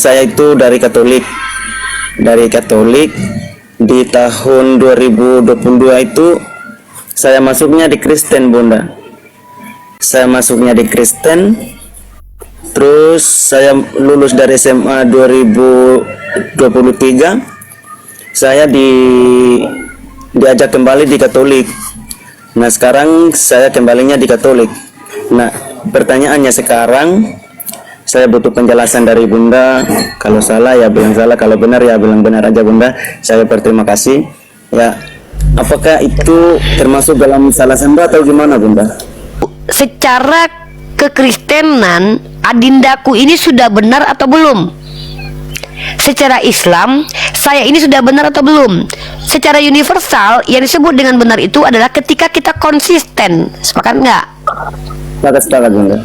Saya itu dari Katolik. Di tahun 2022 itu saya masuknya di Kristen, Bunda. Saya masuknya di Kristen. Terus saya lulus dari SMA 2023. Saya diajak kembali di Katolik. Nah, sekarang saya kembalinya di Katolik. Nah, pertanyaannya sekarang saya butuh penjelasan dari Bunda. Kalau salah ya bilang salah, kalau benar ya bilang benar aja, Bunda. Saya berterima kasih. Ya, apakah itu termasuk dalam salah samba atau gimana, Bunda? Secara kekristenan, adindaku ini sudah benar atau belum? Secara Islam, saya ini sudah benar atau belum? Secara universal, yang disebut dengan benar itu adalah ketika kita konsisten. Sepakat nggak? Sepakat, Bunda.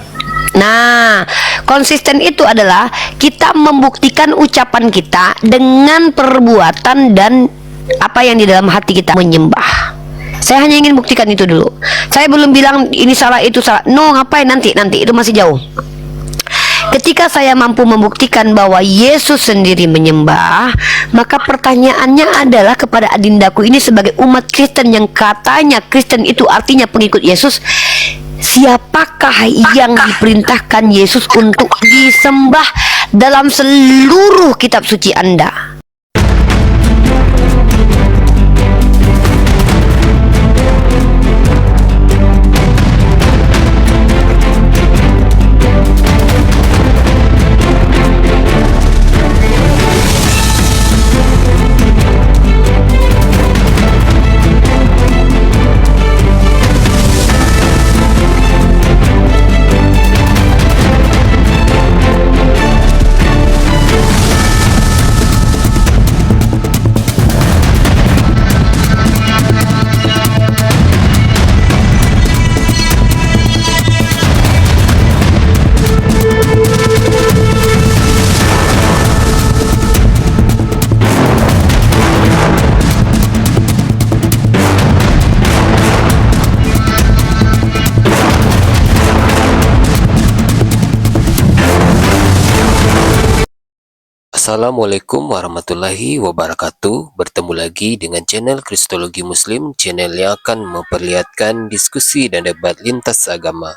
Nah, konsisten itu adalah kita membuktikan ucapan kita dengan perbuatan dan apa yang di dalam hati kita menyembah. Saya hanya ingin buktikan itu dulu. Saya belum bilang ini salah, itu salah. No, ngapain nanti itu masih jauh. Ketika saya mampu membuktikan bahwa Yesus sendiri menyembah, maka pertanyaannya adalah kepada adindaku ini sebagai umat Kristen yang katanya Kristen itu artinya pengikut Yesus. Siapakah yang diperintahkan Yesus untuk disembah dalam seluruh kitab suci Anda? Assalamualaikum warahmatullahi wabarakatuh. Bertemu lagi dengan channel Kristologi Muslim, channel yang akan memperlihatkan diskusi dan debat lintas agama.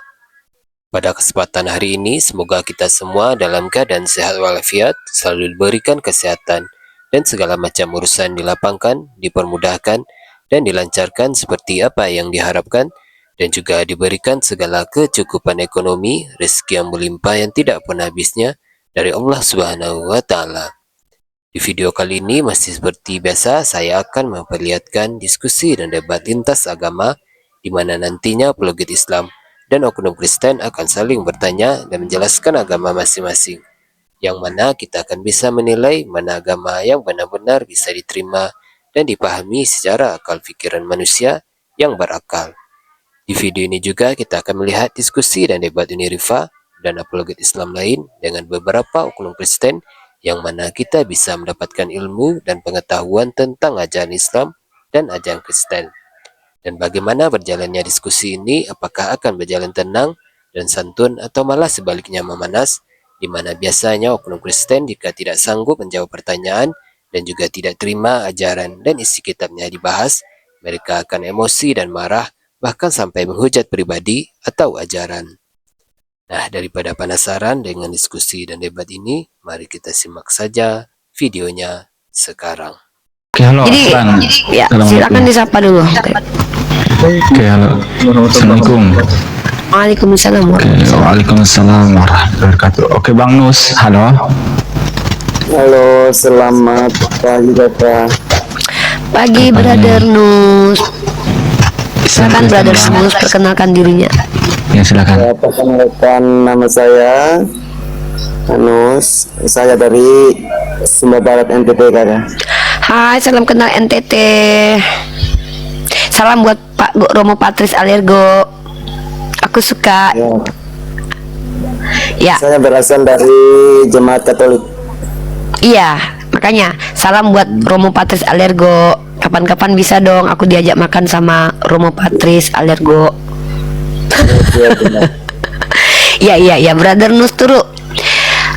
Pada kesempatan hari ini, semoga kita semua dalam keadaan sehat walafiat, selalu diberikan kesehatan, dan segala macam urusan dilapangkan, dipermudahkan, dan dilancarkan seperti apa yang diharapkan, dan juga diberikan segala kecukupan ekonomi, rezeki yang melimpah yang tidak pernah habisnya, dari Allah Subhanahu wa Ta'ala. Di video kali ini masih seperti biasa, saya akan memperlihatkan diskusi dan debat lintas agama, di mana nantinya apologet Islam dan oknum Kristen akan saling bertanya dan menjelaskan agama masing-masing, yang mana kita akan bisa menilai mana agama yang benar-benar bisa diterima dan dipahami secara akal pikiran manusia yang berakal. Di video ini juga kita akan melihat diskusi dan debat Uni Rifa dan apologet Islam lain dengan beberapa oknum Kristen, yang mana kita bisa mendapatkan ilmu dan pengetahuan tentang ajaran Islam dan ajaran Kristen. Dan bagaimana berjalannya diskusi ini, apakah akan berjalan tenang dan santun atau malah sebaliknya memanas, di mana biasanya oknum Kristen jika tidak sanggup menjawab pertanyaan dan juga tidak terima ajaran dan isi kitabnya dibahas, mereka akan emosi dan marah, bahkan sampai menghujat pribadi atau ajaran. Nah, daripada penasaran dengan diskusi dan debat ini, mari kita simak saja videonya sekarang. Oke, halo. Jadi, ya, silakan disapa dulu. Oke, halo. Assalamualaikum. Waalaikumsalam Oke, waalaikumsalam warahmatullahi wabarakatuh. Oke, Bang Nus, halo. Halo, selamat pagi, Bapak. Pagi, Brother Nus. Silakan Brother Nus perkenalkan dirinya. Ya, silakan. Ya, perkenalkan, nama saya Anus. Saya dari Sumba Barat, NTT, Kakak. Hai, salam kenal NTT. Salam buat Pak Romo Patris Alergo. Aku suka. Ya. Saya berasal dari Jemaat Katolik. Iya, makanya salam buat Romo Patris Alergo. Kapan-kapan bisa dong aku diajak makan sama Romo Patris Alergo. Iya, Iya, Brother Nus turu.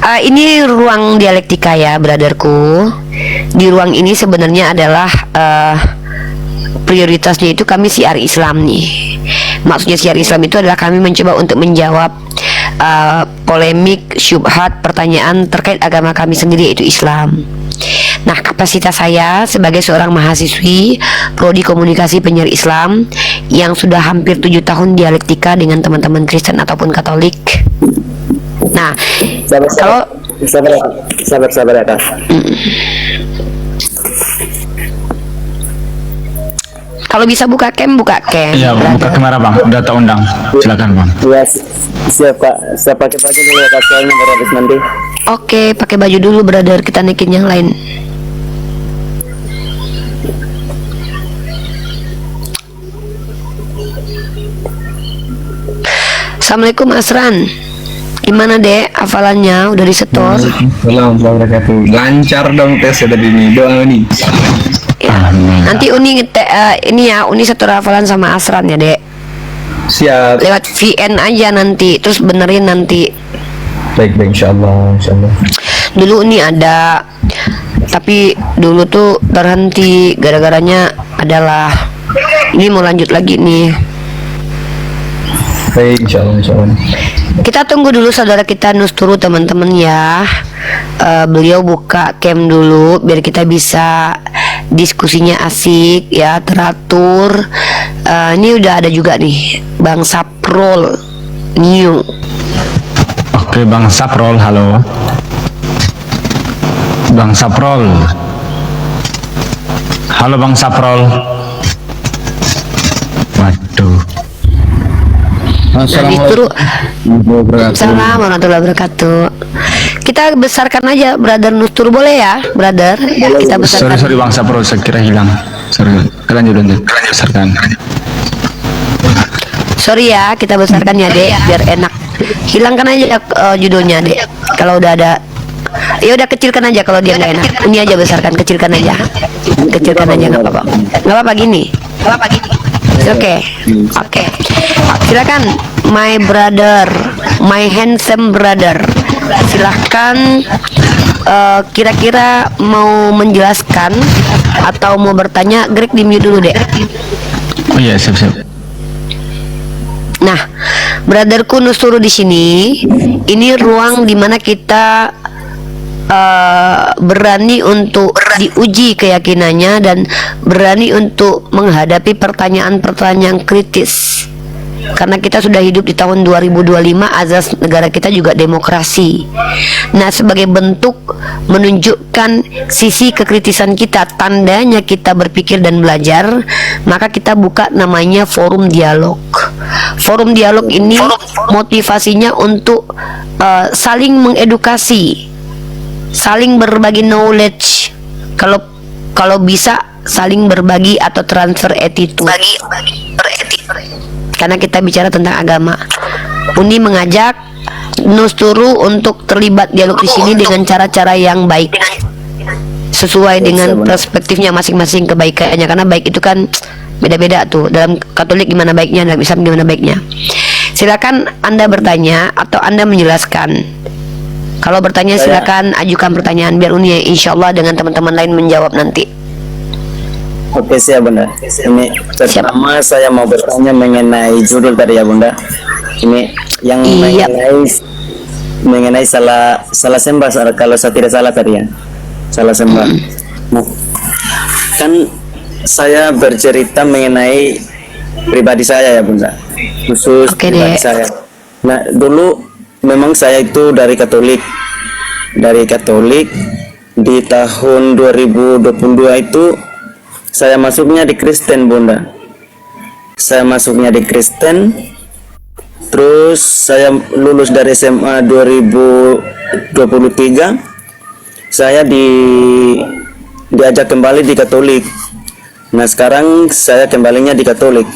Ini ruang dialektika ya, brotherku. Di ruang ini sebenarnya adalah prioritasnya itu kami siar Islam nih. Maksudnya siar Islam itu adalah kami mencoba untuk menjawab polemik, syubhat, pertanyaan terkait agama kami sendiri, yaitu Islam. Nah, kapasitas saya sebagai seorang mahasiswi Prodi Komunikasi Penyiar Islam yang sudah hampir 7 tahun dialektika dengan teman-teman Kristen ataupun Katolik. Nah, sabar ya, Kak. Kalau bisa buka cam, Iya, buka kamera Bang, udah tak undang. Silakan Bang. Ya, siap Kak. Saya pakai baju dulu ya Kak, soalnya baru habis mandi. Oke, pakai baju dulu brother, kita naikin yang lain. Assalamualaikum Asran. Gimana Dek, hafalannya udah disetor? Assalamualaikum warahmatullahi wabarakatuh. Lancar dong tesnya tadi nih, doa nih. Ya. Nanti Uni ini ya, Uni setor hafalan sama Asran ya Dek. Siap. Lewat VN aja nanti, terus benerin nanti. Baik, insyaallah, insyaallah. Dulu Uni ada, tapi dulu tuh terhenti gara-garanya adalah ini mau lanjut lagi nih. Baik, insyaallah, insyaallah. Kita tunggu dulu saudara kita Nusturu teman-teman ya. Beliau buka cam dulu biar kita bisa diskusinya asik ya, teratur. Ini udah ada juga nih Bang Saprol New. Oke Bang Saprol, halo. Bang Saprol. Halo Bang Saprol. Waduh. Nah, disuruh. Assalamualaikum warahmatullahi wabarakatuh. Kita besarkan aja brother Nustur, boleh ya brother? Ya, kita besarkan. Sorry Bang Saprol, saya kira hilang. Sorry, lanjut. Besarkan. Sorry ya, kita besarkan ya Dek, biar enak. Hilangkan aja judulnya Dek. Kalau udah ada, ya udah kecilkan aja kalau dia nggak enak. Ini aja besarkan, kecilkan aja nggak apa-apa. Nggak apa-apa gini. Oke. Silakan my brother, my handsome brother. Silahkan kira-kira mau menjelaskan atau mau bertanya, Greg di mute dulu deh. Oh iya, siap. Nah, brotherku Nusuru di sini, ini ruang dimana kita berani untuk diuji keyakinannya dan berani untuk menghadapi pertanyaan-pertanyaan kritis. Karena kita sudah hidup di tahun 2025, azas negara kita juga demokrasi. Nah, sebagai bentuk menunjukkan sisi kekritisan kita, tandanya kita berpikir dan belajar, maka kita buka namanya forum dialog. Forum dialog ini motivasinya untuk saling mengedukasi, saling berbagi knowledge, kalau bisa saling berbagi atau transfer attitude. Karena kita bicara tentang agama. Uni mengajak Nusturu untuk terlibat dialog di sini dengan cara-cara yang baik, sesuai dengan perspektifnya masing-masing kebaikannya. Karena baik itu kan beda-beda tuh. Dalam Katolik gimana baiknya, dalam Islam gimana baiknya. Silakan Anda bertanya atau Anda menjelaskan. Kalau bertanya silakan ajukan pertanyaan biar Uni insya Allah dengan teman-teman lain menjawab nanti. Oke, siap Bunda. Ini pertama saya mau bertanya mengenai judul tadi ya Bunda. Ini yang mengenai salah sembah, kalau saya tidak salah tadi ya. Salah sembah. Nah, kan saya bercerita mengenai pribadi saya ya Bunda. Khusus pribadi saya. Nah, dulu memang saya itu dari Katolik. Di tahun 2022 itu saya masuknya di Kristen Bunda. Saya masuknya di Kristen. Terus saya lulus dari SMA 2023. Saya diajak kembali di Katolik. Nah, sekarang saya kembalinya di Katolik.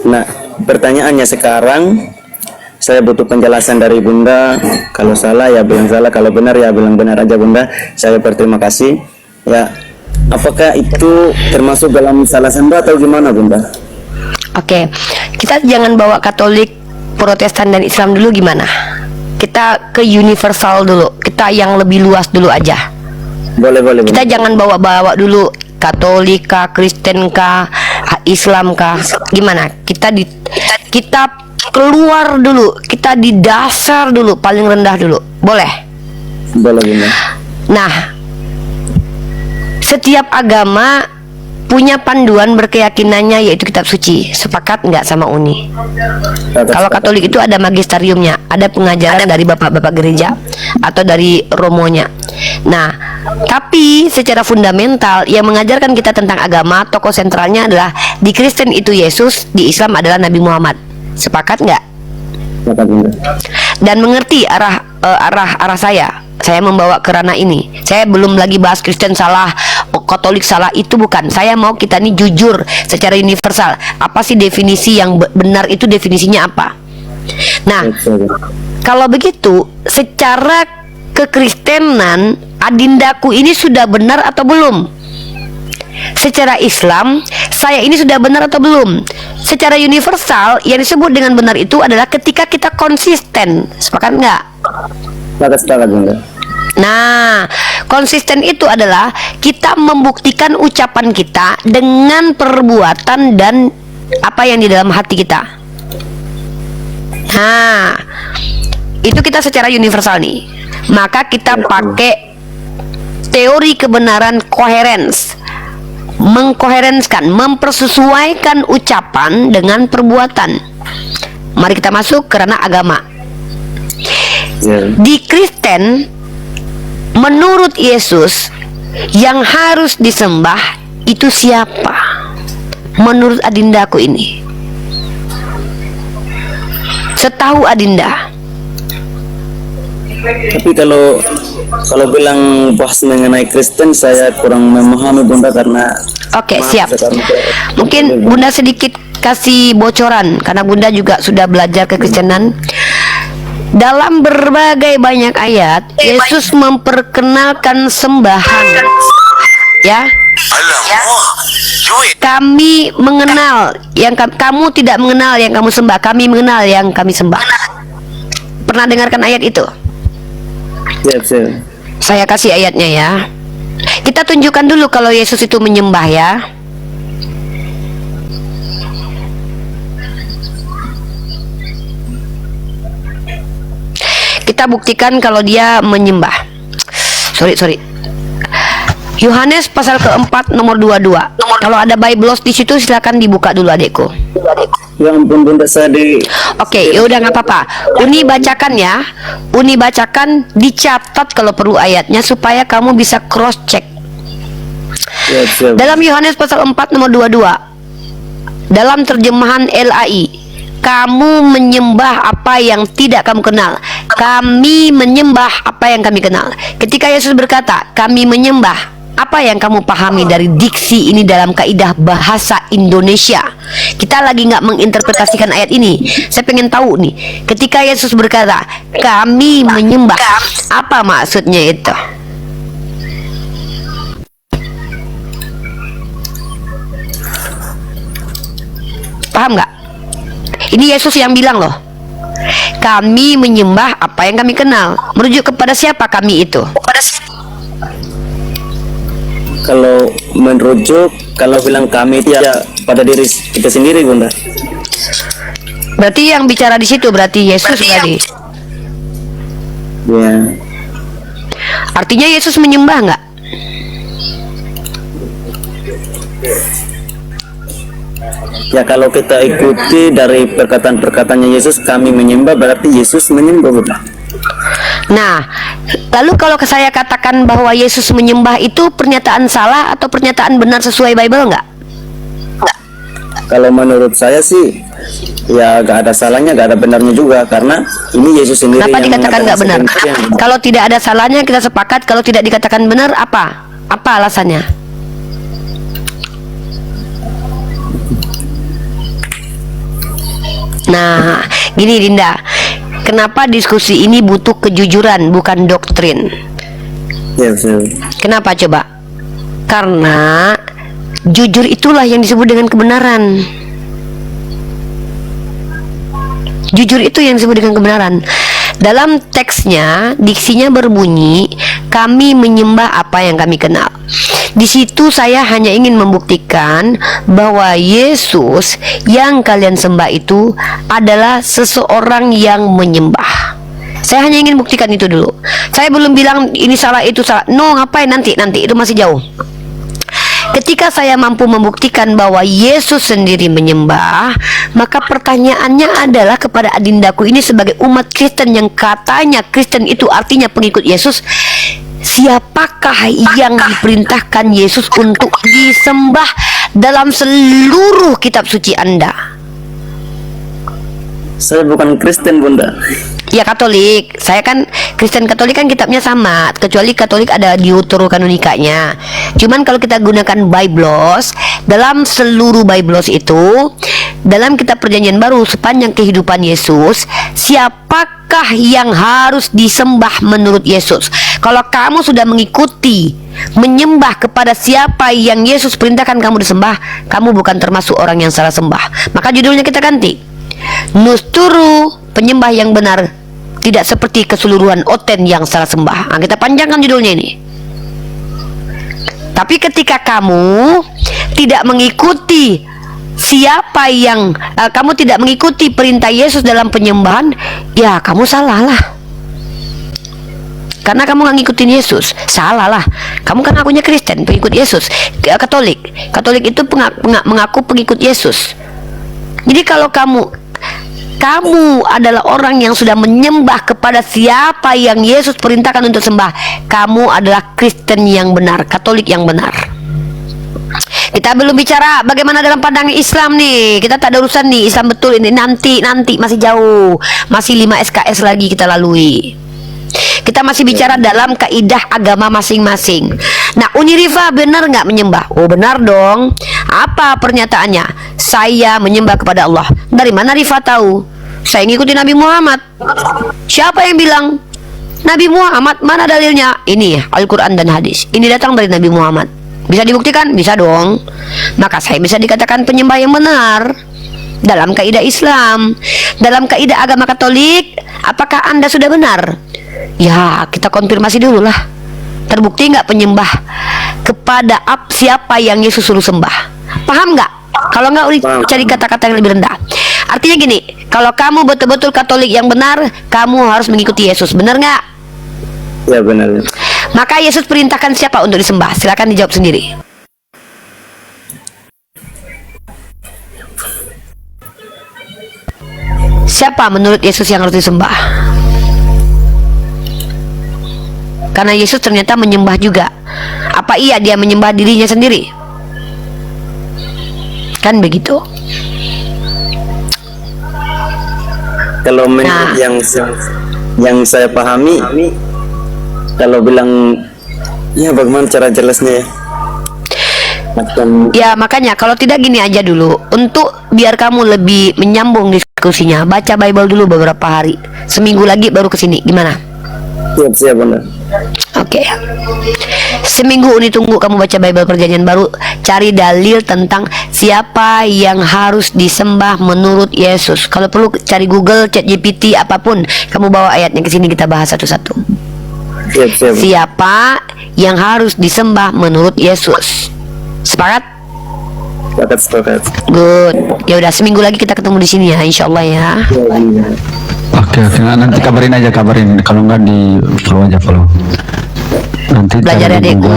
Nah, pertanyaannya sekarang saya butuh penjelasan dari Bunda. Kalau salah ya bilang salah, kalau benar ya bilang benar aja Bunda. Saya berterima kasih. Ya, apakah itu termasuk dalam salah sembah atau gimana Bunda? Oke, kita jangan bawa Katolik, Protestan dan Islam dulu gimana? kita ke universal dulu, kita yang lebih luas dulu aja. Boleh, boleh, Kita Bunda. jangan bawa-bawa dulu Katolik kah, Kristen kah, Islam kah, gimana? Kita keluar dulu, kita di dasar dulu, paling rendah dulu, boleh? Boleh, Bunda. Nah, setiap agama punya panduan berkeyakinannya, yaitu kitab suci. Sepakat nggak sama Uni? Kalau Katolik itu ada magisteriumnya, ada pengajaran dari bapak-bapak gereja atau dari romonya. Nah, tapi secara fundamental yang mengajarkan kita tentang agama, tokoh sentralnya adalah di Kristen itu Yesus, di Islam adalah Nabi Muhammad. Sepakat nggak? Sepakat, Bunda. Dan mengerti arah saya. Saya membawa ke ranah ini. Saya belum lagi bahas Kristen salah, Katolik salah, itu bukan. Saya mau kita ini jujur secara universal. Apa sih definisi yang benar itu, definisinya apa? Nah, kalau begitu, secara kekristenan, adindaku ini sudah benar atau belum? Secara Islam, saya ini sudah benar atau belum? Secara universal, yang disebut dengan benar itu adalah ketika kita konsisten. Sepakat nggak? Sepakat, Bunda. Nah, konsisten itu adalah kita membuktikan ucapan kita dengan perbuatan dan apa yang di dalam hati kita. Nah, itu kita secara universal nih. Maka kita pakai teori kebenaran koherens, mengkoherenskan, mempersesuaikan ucapan dengan perbuatan. Mari kita masuk ke ranah agama. Ya. Di Kristen, menurut Yesus, yang harus disembah itu siapa? Menurut adindaku ini, setahu adinda. Tapi kalau bilang bahas mengenai Kristen, saya kurang memahami, Bunda, karena Oke, maaf, siap. sekarang Mungkin Bunda sedikit kasih bocoran, karena Bunda juga sudah belajar kekristenan. Dalam berbagai banyak ayat, Yesus memperkenalkan sembahan. Ya, kami mengenal yang kamu tidak mengenal yang kamu sembah, kami mengenal yang kami sembah. Pernah dengarkan ayat itu? siap, siap. Saya kasih ayatnya ya. Kita tunjukkan dulu kalau Yesus itu menyembah ya. Kita buktikan kalau dia menyembah. Sorry. Yohanes pasal keempat nomor 22. Kalau ada Biblos di situ silakan dibuka dulu adikku. Ya ampun, Bunda, saya di... Oke, ya udah nggak apa-apa. Uni bacakan ya. Uni bacakan, dicatat kalau perlu ayatnya supaya kamu bisa cross check. Siap, siap. Dalam Yohanes pasal 4 nomor 22. Dalam terjemahan LAI, kamu menyembah apa yang tidak kamu kenal. Kami menyembah apa yang kami kenal. Ketika Yesus berkata, kami menyembah, apa yang kamu pahami dari diksi ini dalam kaidah bahasa Indonesia? Kita lagi nggak menginterpretasikan ayat ini. Saya pengen tahu nih, ketika Yesus berkata, kami menyembah, apa maksudnya itu? Paham nggak? Ini Yesus yang bilang loh, kami menyembah apa yang kami kenal. Merujuk kepada siapa kami itu? Kalau merujuk, kalau bilang kami itu ya pada diri kita sendiri, Bunda. Berarti yang bicara di situ berarti Yesus berarti. Ya. Artinya Yesus menyembah nggak? Ya, kalau kita ikuti dari perkataan-perkataannya Yesus, kami menyembah, berarti Yesus menyembah, Bunda. Nah, lalu kalau saya katakan bahwa Yesus menyembah itu pernyataan salah atau pernyataan benar sesuai Bible nggak? Kalau menurut saya sih, ya gak ada salahnya, gak ada benarnya juga, karena ini Yesus sendiri Kenapa yang dikatakan nggak benar? mengatakan sedemikian. Kalau tidak ada salahnya kita sepakat, kalau tidak dikatakan benar apa? Apa alasannya? Nah, gini Dinda, kenapa diskusi ini butuh kejujuran bukan doktrin? Ya, betul. Kenapa coba? Karena jujur itulah yang disebut dengan kebenaran. Jujur itu yang disebut dengan kebenaran. Dalam teksnya, diksinya berbunyi, kami menyembah apa yang kami kenal. Di situ saya hanya ingin membuktikan bahwa Yesus yang kalian sembah itu adalah seseorang yang menyembah. Saya hanya ingin buktikan itu dulu. Saya belum bilang ini salah, itu salah. No, ngapain nanti itu masih jauh. Ketika saya mampu membuktikan bahwa Yesus sendiri menyembah, maka pertanyaannya adalah kepada adindaku ini sebagai umat Kristen yang katanya Kristen itu artinya pengikut Yesus, siapakah yang diperintahkan Yesus untuk disembah dalam seluruh kitab suci Anda? Saya bukan Kristen, Bunda. Ya, Katolik. Saya kan Kristen Katolik kan kitabnya sama, kecuali Katolik ada Deuterokanonikanya. Cuman kalau kita gunakan Biblos, dalam seluruh Biblos itu, dalam kitab Perjanjian Baru sepanjang kehidupan Yesus, siapakah yang harus disembah menurut Yesus? Kalau kamu sudah mengikuti menyembah kepada siapa yang Yesus perintahkan kamu disembah, kamu bukan termasuk orang yang salah sembah. Maka judulnya kita ganti, Nusturu, penyembah yang benar, tidak seperti keseluruhan Oten yang salah sembah. Nah, kita panjangkan judulnya ini. Tapi ketika kamu tidak mengikuti siapa yang kamu tidak mengikuti perintah Yesus dalam penyembahan, ya kamu salah lah. Karena kamu nggak ngikutin Yesus, salah lah. Kamu kan ngakunya Kristen, pengikut Yesus. Katolik itu mengaku pengikut Yesus. Jadi kalau kamu adalah orang yang sudah menyembah kepada siapa yang Yesus perintahkan untuk sembah, kamu adalah Kristen yang benar, Katolik yang benar. Kita belum bicara bagaimana dalam pandangan Islam nih. Kita tak ada urusan nih Islam betul ini, nanti masih jauh, masih 5 SKS lagi kita lalui. Kita masih bicara dalam kaidah agama masing-masing. Nah, Unirifa benar nggak menyembah? Oh, benar dong. Apa pernyataannya? Saya menyembah kepada Allah. Dari mana Rifa tahu? Saya ngikutin Nabi Muhammad. Siapa yang bilang? Nabi Muhammad. Mana dalilnya? Ini Al-Quran dan hadis. Ini datang dari Nabi Muhammad. Bisa dibuktikan? Bisa dong. Maka saya bisa dikatakan penyembah yang benar dalam kaidah Islam. Dalam kaidah agama Katolik, apakah Anda sudah benar? Ya, kita konfirmasi dulu lah. Terbukti nggak penyembah kepada siapa yang Yesus suruh sembah? Paham nggak? Kalau nggak, cari kata-kata yang lebih rendah. Artinya gini, kalau kamu betul-betul Katolik yang benar, kamu harus mengikuti Yesus. Benar nggak? Ya, benar. Maka Yesus perintahkan siapa untuk disembah? Silakan dijawab sendiri. Siapa menurut Yesus yang harus disembah? Karena Yesus ternyata menyembah juga. Apa iya dia menyembah dirinya sendiri? Kan begitu. Kalau yang saya pahami, kalau bilang ya bagaimana cara jelasnya ya? Ya makanya kalau tidak gini aja dulu, untuk biar kamu lebih menyambung diskusinya, baca Bible dulu beberapa hari, seminggu lagi baru kesini, gimana? Siap benar. Oke. Seminggu ini tunggu kamu baca Bible Perjanjian Baru, cari dalil tentang siapa yang harus disembah menurut Yesus. Kalau perlu cari Google, ChatGPT, apapun, kamu bawa ayatnya ke sini kita bahas satu-satu. Siap. Siapa yang harus disembah menurut Yesus? Sepakat? Sepakat. Good. Ya udah, seminggu lagi kita ketemu di sini ya, insyaallah ya. Oke, nanti kabarin kalau nggak di follow. Nanti belajar ya adekku.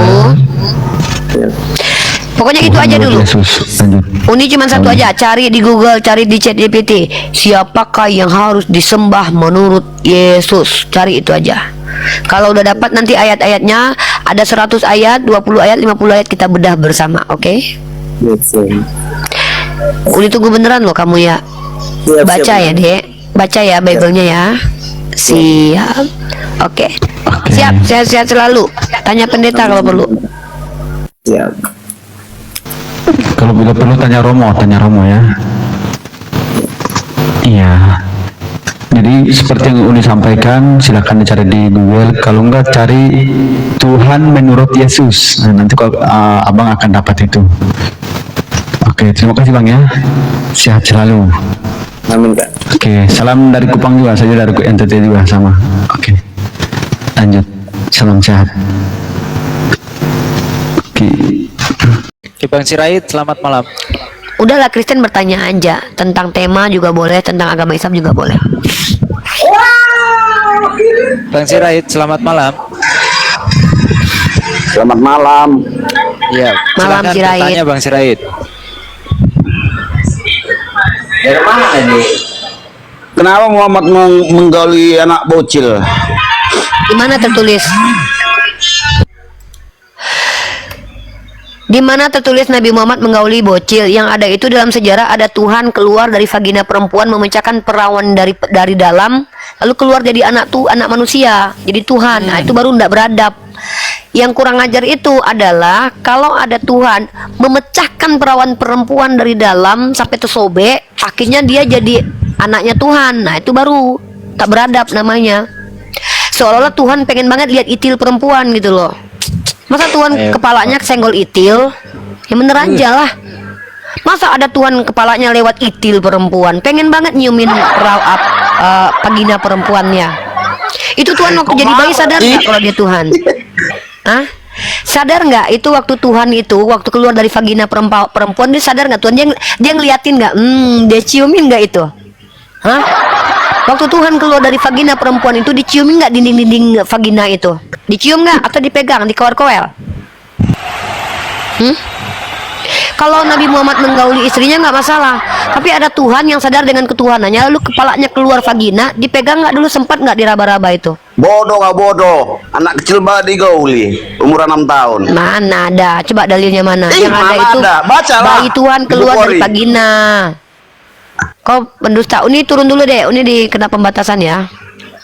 Pokoknya itu aja dulu. Ini cuma satu aja, cari di Google, cari di ChatGPT. Siapakah yang harus disembah menurut Yesus? Cari itu aja. Kalau udah dapat nanti ayat-ayatnya, ada 100 ayat, 20 ayat, 50 ayat kita bedah bersama, oke? Udah tunggu beneran loh kamu ya. Baca ya, Dek. Baca ya Bible-nya ya. Siap. Oke. Siap, sehat-sehat selalu. Tanya pendeta kalau perlu. Siap. Kalau bila perlu tanya Romo ya. Iya. Jadi seperti yang Uni sampaikan, silakan dicari di Google. Kalau enggak, cari Tuhan menurut Yesus. Nah, nanti abang akan dapat itu. Oke, terima kasih bang ya. Sehat selalu. Amin Kak. Oke, salam dari Kupang juga, saya dari NTT juga sama. Oke, lanjut. Salam sehat. Oke. Oke, Bang Sirait, selamat malam. Udahlah, Kristen bertanya aja tentang tema juga boleh, tentang agama Islam juga boleh. Bang Sirait, selamat malam. Selamat malam. Iya, Malam, silakan Sirait. bertanya Bang Sirait. Dari mana ini? Kenapa Muhammad menggauli anak bocil? Di mana tertulis? Di mana tertulis Nabi Muhammad menggauli bocil? Yang ada itu dalam sejarah ada Tuhan keluar dari vagina perempuan memecahkan perawan dari dalam, lalu keluar jadi anak manusia, jadi Tuhan. Nah, itu baru tidak beradab. Yang kurang ajar itu adalah kalau ada Tuhan memecahkan perawan perempuan dari dalam sampai tersobek, akhirnya dia jadi anaknya Tuhan. Nah, itu baru tak beradab namanya. Seolah-olah Tuhan pengen banget lihat itil perempuan gitu loh. Masa Tuhan kepalanya senggol itil? Ya bener aja lah. Masa ada Tuhan kepalanya lewat itil perempuan? Pengen banget nyiumin vagina perempuannya. Itu Tuhan waktu jadi bayi sadar nggak kalau dia Tuhan? Hah? Sadar nggak itu waktu Tuhan itu waktu keluar dari vagina perempuan dia sadar nggak Tuhan dia ngeliatin nggak? Dia ciumin nggak itu? Hah? Waktu Tuhan keluar dari vagina perempuan itu diciumin nggak dinding-dinding vagina itu? Dicium nggak atau dipegang, dikowel-kowel? Kalau Nabi Muhammad menggauli istrinya nggak masalah, tapi ada Tuhan yang sadar dengan ketuhanannya, lalu kepalanya keluar vagina, dipegang nggak dulu, sempat nggak diraba-raba itu? Bodoh gak bodoh, anak kecil banget digauli, umur 6 tahun. Mana ada? Coba dalilnya mana? Yang ada mana itu ada? Bacalah. bayi Tuhan keluar Buku dari Qori. vagina. Kau pendusta. Uni turun dulu deh. Uni di kena pembatasan ya.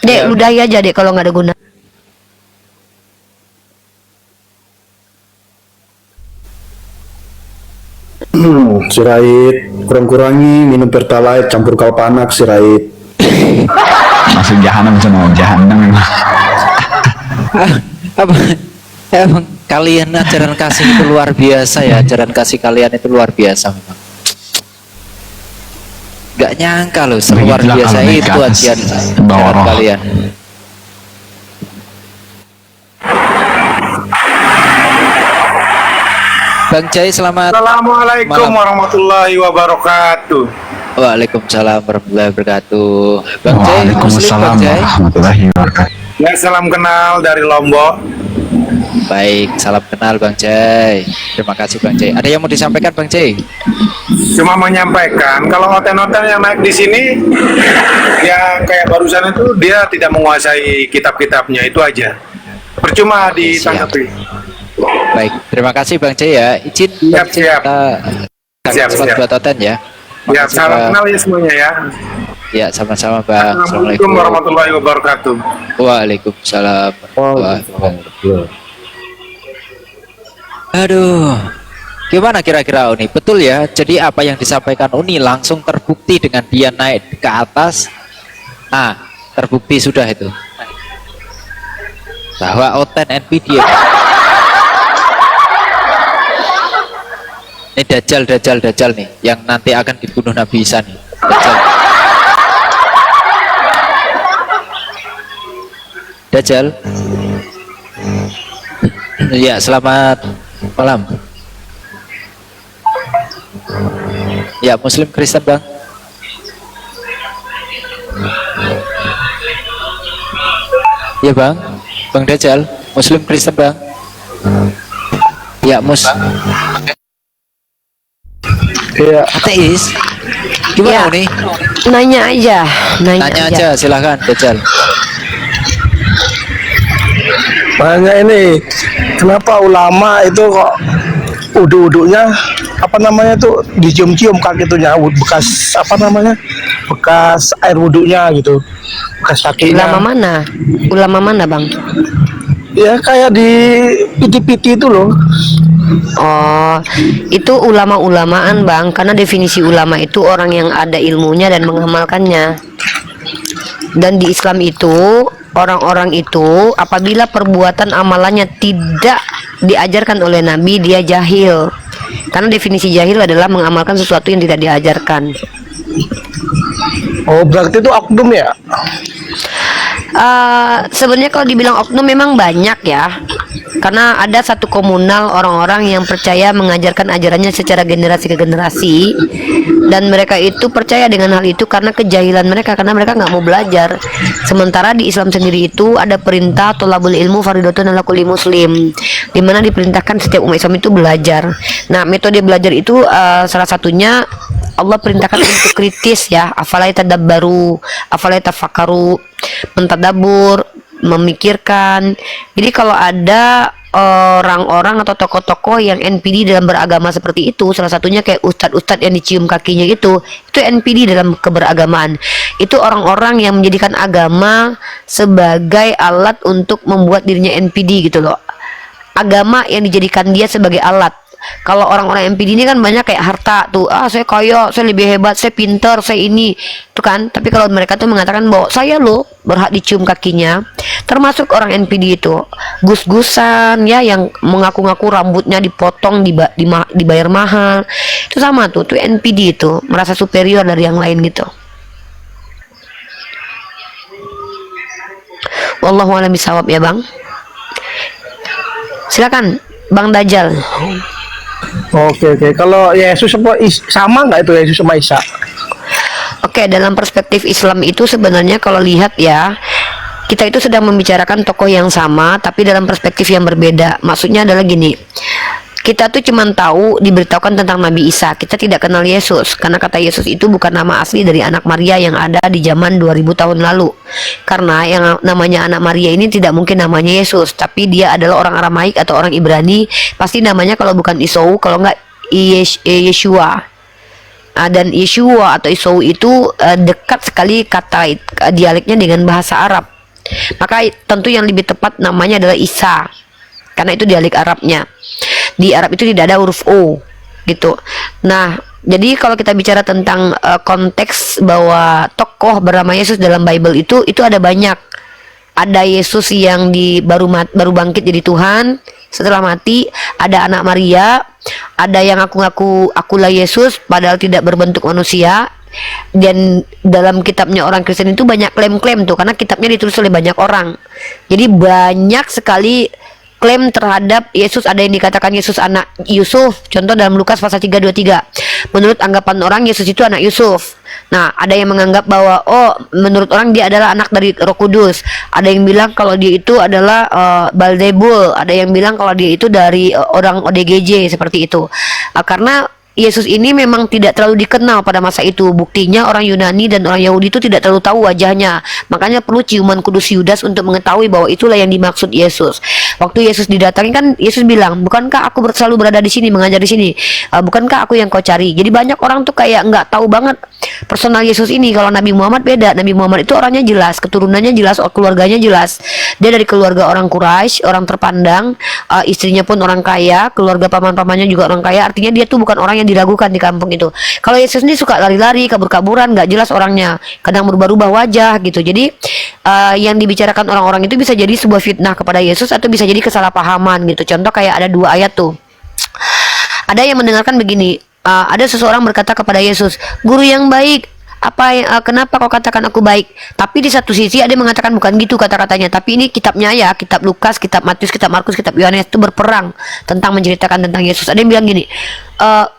Dek, ludahi aja dek kalau nggak ada guna. Sirait, kurang-kurangi minum pertalite campur kalpanak Sirait. Masuk jahanam sana, jahanam memang. Apa? Emang kalian ajaran kasih itu luar biasa ya. Ajaran kasih kalian itu luar biasa memang. Gak nyangka loh, luar Begitulah biasa kalau naik itu ke atas, ajaran bawa roh. kalian. Bang Jai, selamat. Assalamualaikum malam. warahmatullahi wabarakatuh. Waalaikumsalam warahmatullahi wabarakatuh. Bang Jai, Muslim Waalaikumsalam Bang Jai. warahmatullahi wabarakatuh. Ya, salam kenal dari Lombok. Baik, salam kenal Bang Jai. Terima kasih Bang Jai. Ada yang mau disampaikan Bang Jai? Cuma menyampaikan kalau hotel-hotel yang naik di sini ya kayak barusan itu dia tidak menguasai kitab-kitabnya, itu aja. Percuma ditanggapi. Baik, terima kasih Bang Jai ya. Izin Siap, Bang Jai, siap. kita Siap. buat hotel ya. Ya, Makasih, salam Bang. kenal ya semuanya ya. Ya, sama-sama Bang. Assalamualaikum warahmatullahi wabarakatuh. Waalaikumsalam warahmatullahi wabarakatuh. Aduh, gimana kira-kira Uni? Betul ya, jadi apa yang disampaikan Uni langsung terbukti dengan dia naik ke atas. Nah, terbukti sudah itu bahwa Oten NVIDIA ini Dajjal nih yang nanti akan dibunuh Nabi Isa nih. Dajjal. Ya, selamat malam. Ya, Muslim Kristen Bang. Ya Bang, Bang Dajjal, Muslim Kristen Bang. Ya, Iya, ateis. Gimana Ya. nih? Nanya aja, Tanya aja, silahkan Dajjal. makanya ini kenapa ulama itu kok uduk-uduknya apa namanya tuh dicium-cium kaki itunya bekas apa namanya bekas air wuduknya gitu, bekas kakinya. Ulama mana? Ulama mana Bang? Ya kayak di piti-piti itu loh. Oh, itu ulama-ulamaan Bang, karena definisi ulama itu orang yang ada ilmunya dan mengamalkannya. Dan di Islam itu orang-orang itu apabila perbuatan amalannya tidak diajarkan oleh Nabi, dia jahil. Karena definisi jahil adalah mengamalkan sesuatu yang tidak diajarkan. Oh, berarti itu oknum ya? Sebenarnya kalau dibilang oknum memang banyak ya, karena ada satu komunal orang-orang yang percaya mengajarkan ajarannya secara generasi ke generasi, dan mereka itu percaya dengan hal itu karena kejahilan mereka, karena mereka nggak mau belajar. Sementara di Islam sendiri itu ada perintah thalabul ilmu fardhatun ala kulli muslim, di mana diperintahkan setiap umat Islam itu belajar. Nah, metode belajar itu salah satunya Allah perintahkan untuk kritis ya, afala yatadabbaru, afala yatafakkaru, mentadabur, memikirkan. Jadi kalau ada orang-orang atau tokoh-tokoh yang NPD dalam beragama seperti itu, salah satunya kayak ustadz-ustadz yang dicium kakinya itu NPD dalam keberagamaan. Itu orang-orang yang menjadikan agama sebagai alat untuk membuat dirinya NPD gitu loh. Agama yang dijadikan dia sebagai alat. Kalau orang-orang MPD ini kan banyak kayak harta tuh, saya kaya, saya lebih hebat, saya pintar, saya ini tuh kan. Tapi kalau mereka tuh mengatakan bahwa saya loh berhak dicium kakinya, termasuk orang NPD itu gus-gusan ya, yang mengaku-ngaku rambutnya dipotong, dibayar mahal, itu sama tuh NPD itu merasa superior dari yang lain gitu. Wallahu a'lam bishawab ya Bang. Silakan Bang Dajjal. Oke. Kalau Yesus sama nggak itu Yesus sama Isa? Oke, dalam perspektif Islam itu sebenarnya kalau lihat ya, kita itu sedang membicarakan tokoh yang sama tapi dalam perspektif yang berbeda. Maksudnya adalah gini, kita tuh cuma tahu diberitahukan tentang Nabi Isa, kita tidak kenal Yesus, karena kata Yesus itu bukan nama asli dari anak Maria yang ada di zaman 2000 tahun lalu. Karena yang namanya anak Maria ini tidak mungkin namanya Yesus, tapi dia adalah orang Aramaik atau orang Ibrani, pasti namanya kalau bukan Isou, kalau enggak Yeshua. Dan Yeshua atau Isou itu dekat sekali kata dialeknya dengan bahasa Arab. Maka tentu yang lebih tepat namanya adalah Isa, karena itu dialek Arabnya. Di Arab itu tidak ada huruf O gitu. Nah, jadi kalau kita bicara tentang konteks bahwa tokoh bernama Yesus dalam Bible itu ada banyak. Ada Yesus yang baru bangkit jadi Tuhan setelah mati, ada anak Maria, ada yang akulah Yesus padahal tidak berbentuk manusia. Dan dalam kitabnya orang Kristen itu banyak klaim-klaim tuh, karena kitabnya ditulis oleh banyak orang. Jadi banyak sekali klaim terhadap Yesus. Ada yang dikatakan Yesus anak Yusuf, contoh dalam Lukas pasal 3:23. Menurut anggapan orang Yesus itu anak Yusuf. Nah, ada yang menganggap bahwa menurut orang dia adalah anak dari Roh Kudus. Ada yang bilang kalau dia itu adalah Balzebul. Ada yang bilang kalau dia itu dari orang ODGJ seperti itu. Karena Yesus ini memang tidak terlalu dikenal pada masa itu. Buktinya orang Yunani dan orang Yahudi itu tidak terlalu tahu wajahnya. Makanya perlu ciuman kudus Yudas untuk mengetahui bahwa itulah yang dimaksud Yesus. Waktu Yesus didatangi kan Yesus bilang, bukankah aku selalu berada di sini, mengajar di sini? Bukankah aku yang kau cari? Jadi banyak orang tuh kayak nggak tahu banget personal Yesus ini. Kalau Nabi Muhammad beda. Nabi Muhammad itu orangnya jelas, keturunannya jelas, keluarganya jelas. Dia dari keluarga orang Quraisy, orang terpandang, istrinya pun orang kaya, keluarga paman-pamannya juga orang kaya. Artinya dia tuh bukan orang yang diragukan di kampung itu. Kalau Yesus ini suka lari-lari, kabur-kaburan, nggak jelas orangnya, kadang berubah-ubah wajah gitu. Jadi yang dibicarakan orang-orang itu bisa jadi sebuah fitnah kepada Yesus atau bisa jadi kesalahpahaman gitu. Contoh kayak ada 2 ayat tuh. Ada yang mendengarkan begini, ada seseorang berkata kepada Yesus, "Guru yang baik, kenapa kau katakan aku baik?" Tapi di satu sisi ada yang mengatakan bukan gitu kata-katanya, tapi ini kitabnya ya, kitab Lukas, kitab Matius, kitab Markus, kitab Yohanes itu berperang tentang menceritakan tentang Yesus. Ada yang bilang gini,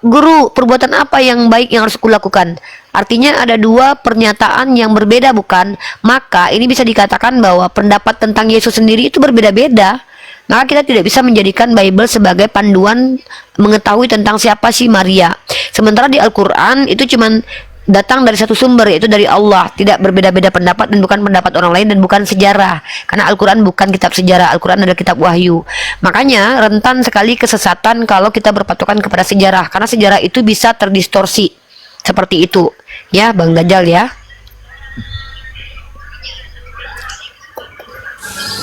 "Guru, perbuatan apa yang baik yang harus kulakukan?" Artinya ada 2 pernyataan yang berbeda bukan? Maka ini bisa dikatakan bahwa pendapat tentang Yesus sendiri itu berbeda-beda. Maka kita tidak bisa menjadikan Bible sebagai panduan mengetahui tentang siapa sih Maria. Sementara di Al-Quran itu cuman datang dari satu sumber, yaitu dari Allah. Tidak berbeda-beda pendapat dan bukan pendapat orang lain dan bukan sejarah. Karena Al-Quran bukan kitab sejarah, Al-Quran adalah kitab wahyu. Makanya rentan sekali kesesatan kalau kita berpatokan kepada sejarah, karena sejarah itu bisa terdistorsi. Seperti itu ya Bang Dajjal ya.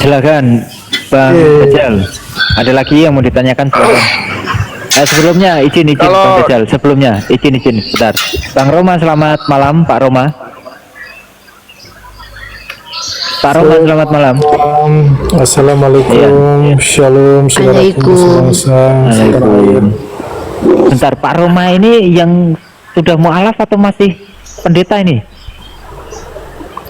Silakan Bang Dajjal. Ada lagi yang mau ditanyakan silakan. Sebelumnya izin Bang Dajjal. Sebelumnya izin bentar. Bang Roma, selamat malam Pak Roma. Pak Roma, selamat malam. Assalamualaikum. Shalom. Waalaikumsalam. Bentar, Pak Roma ini yang sudah mualaf atau masih pendeta ini?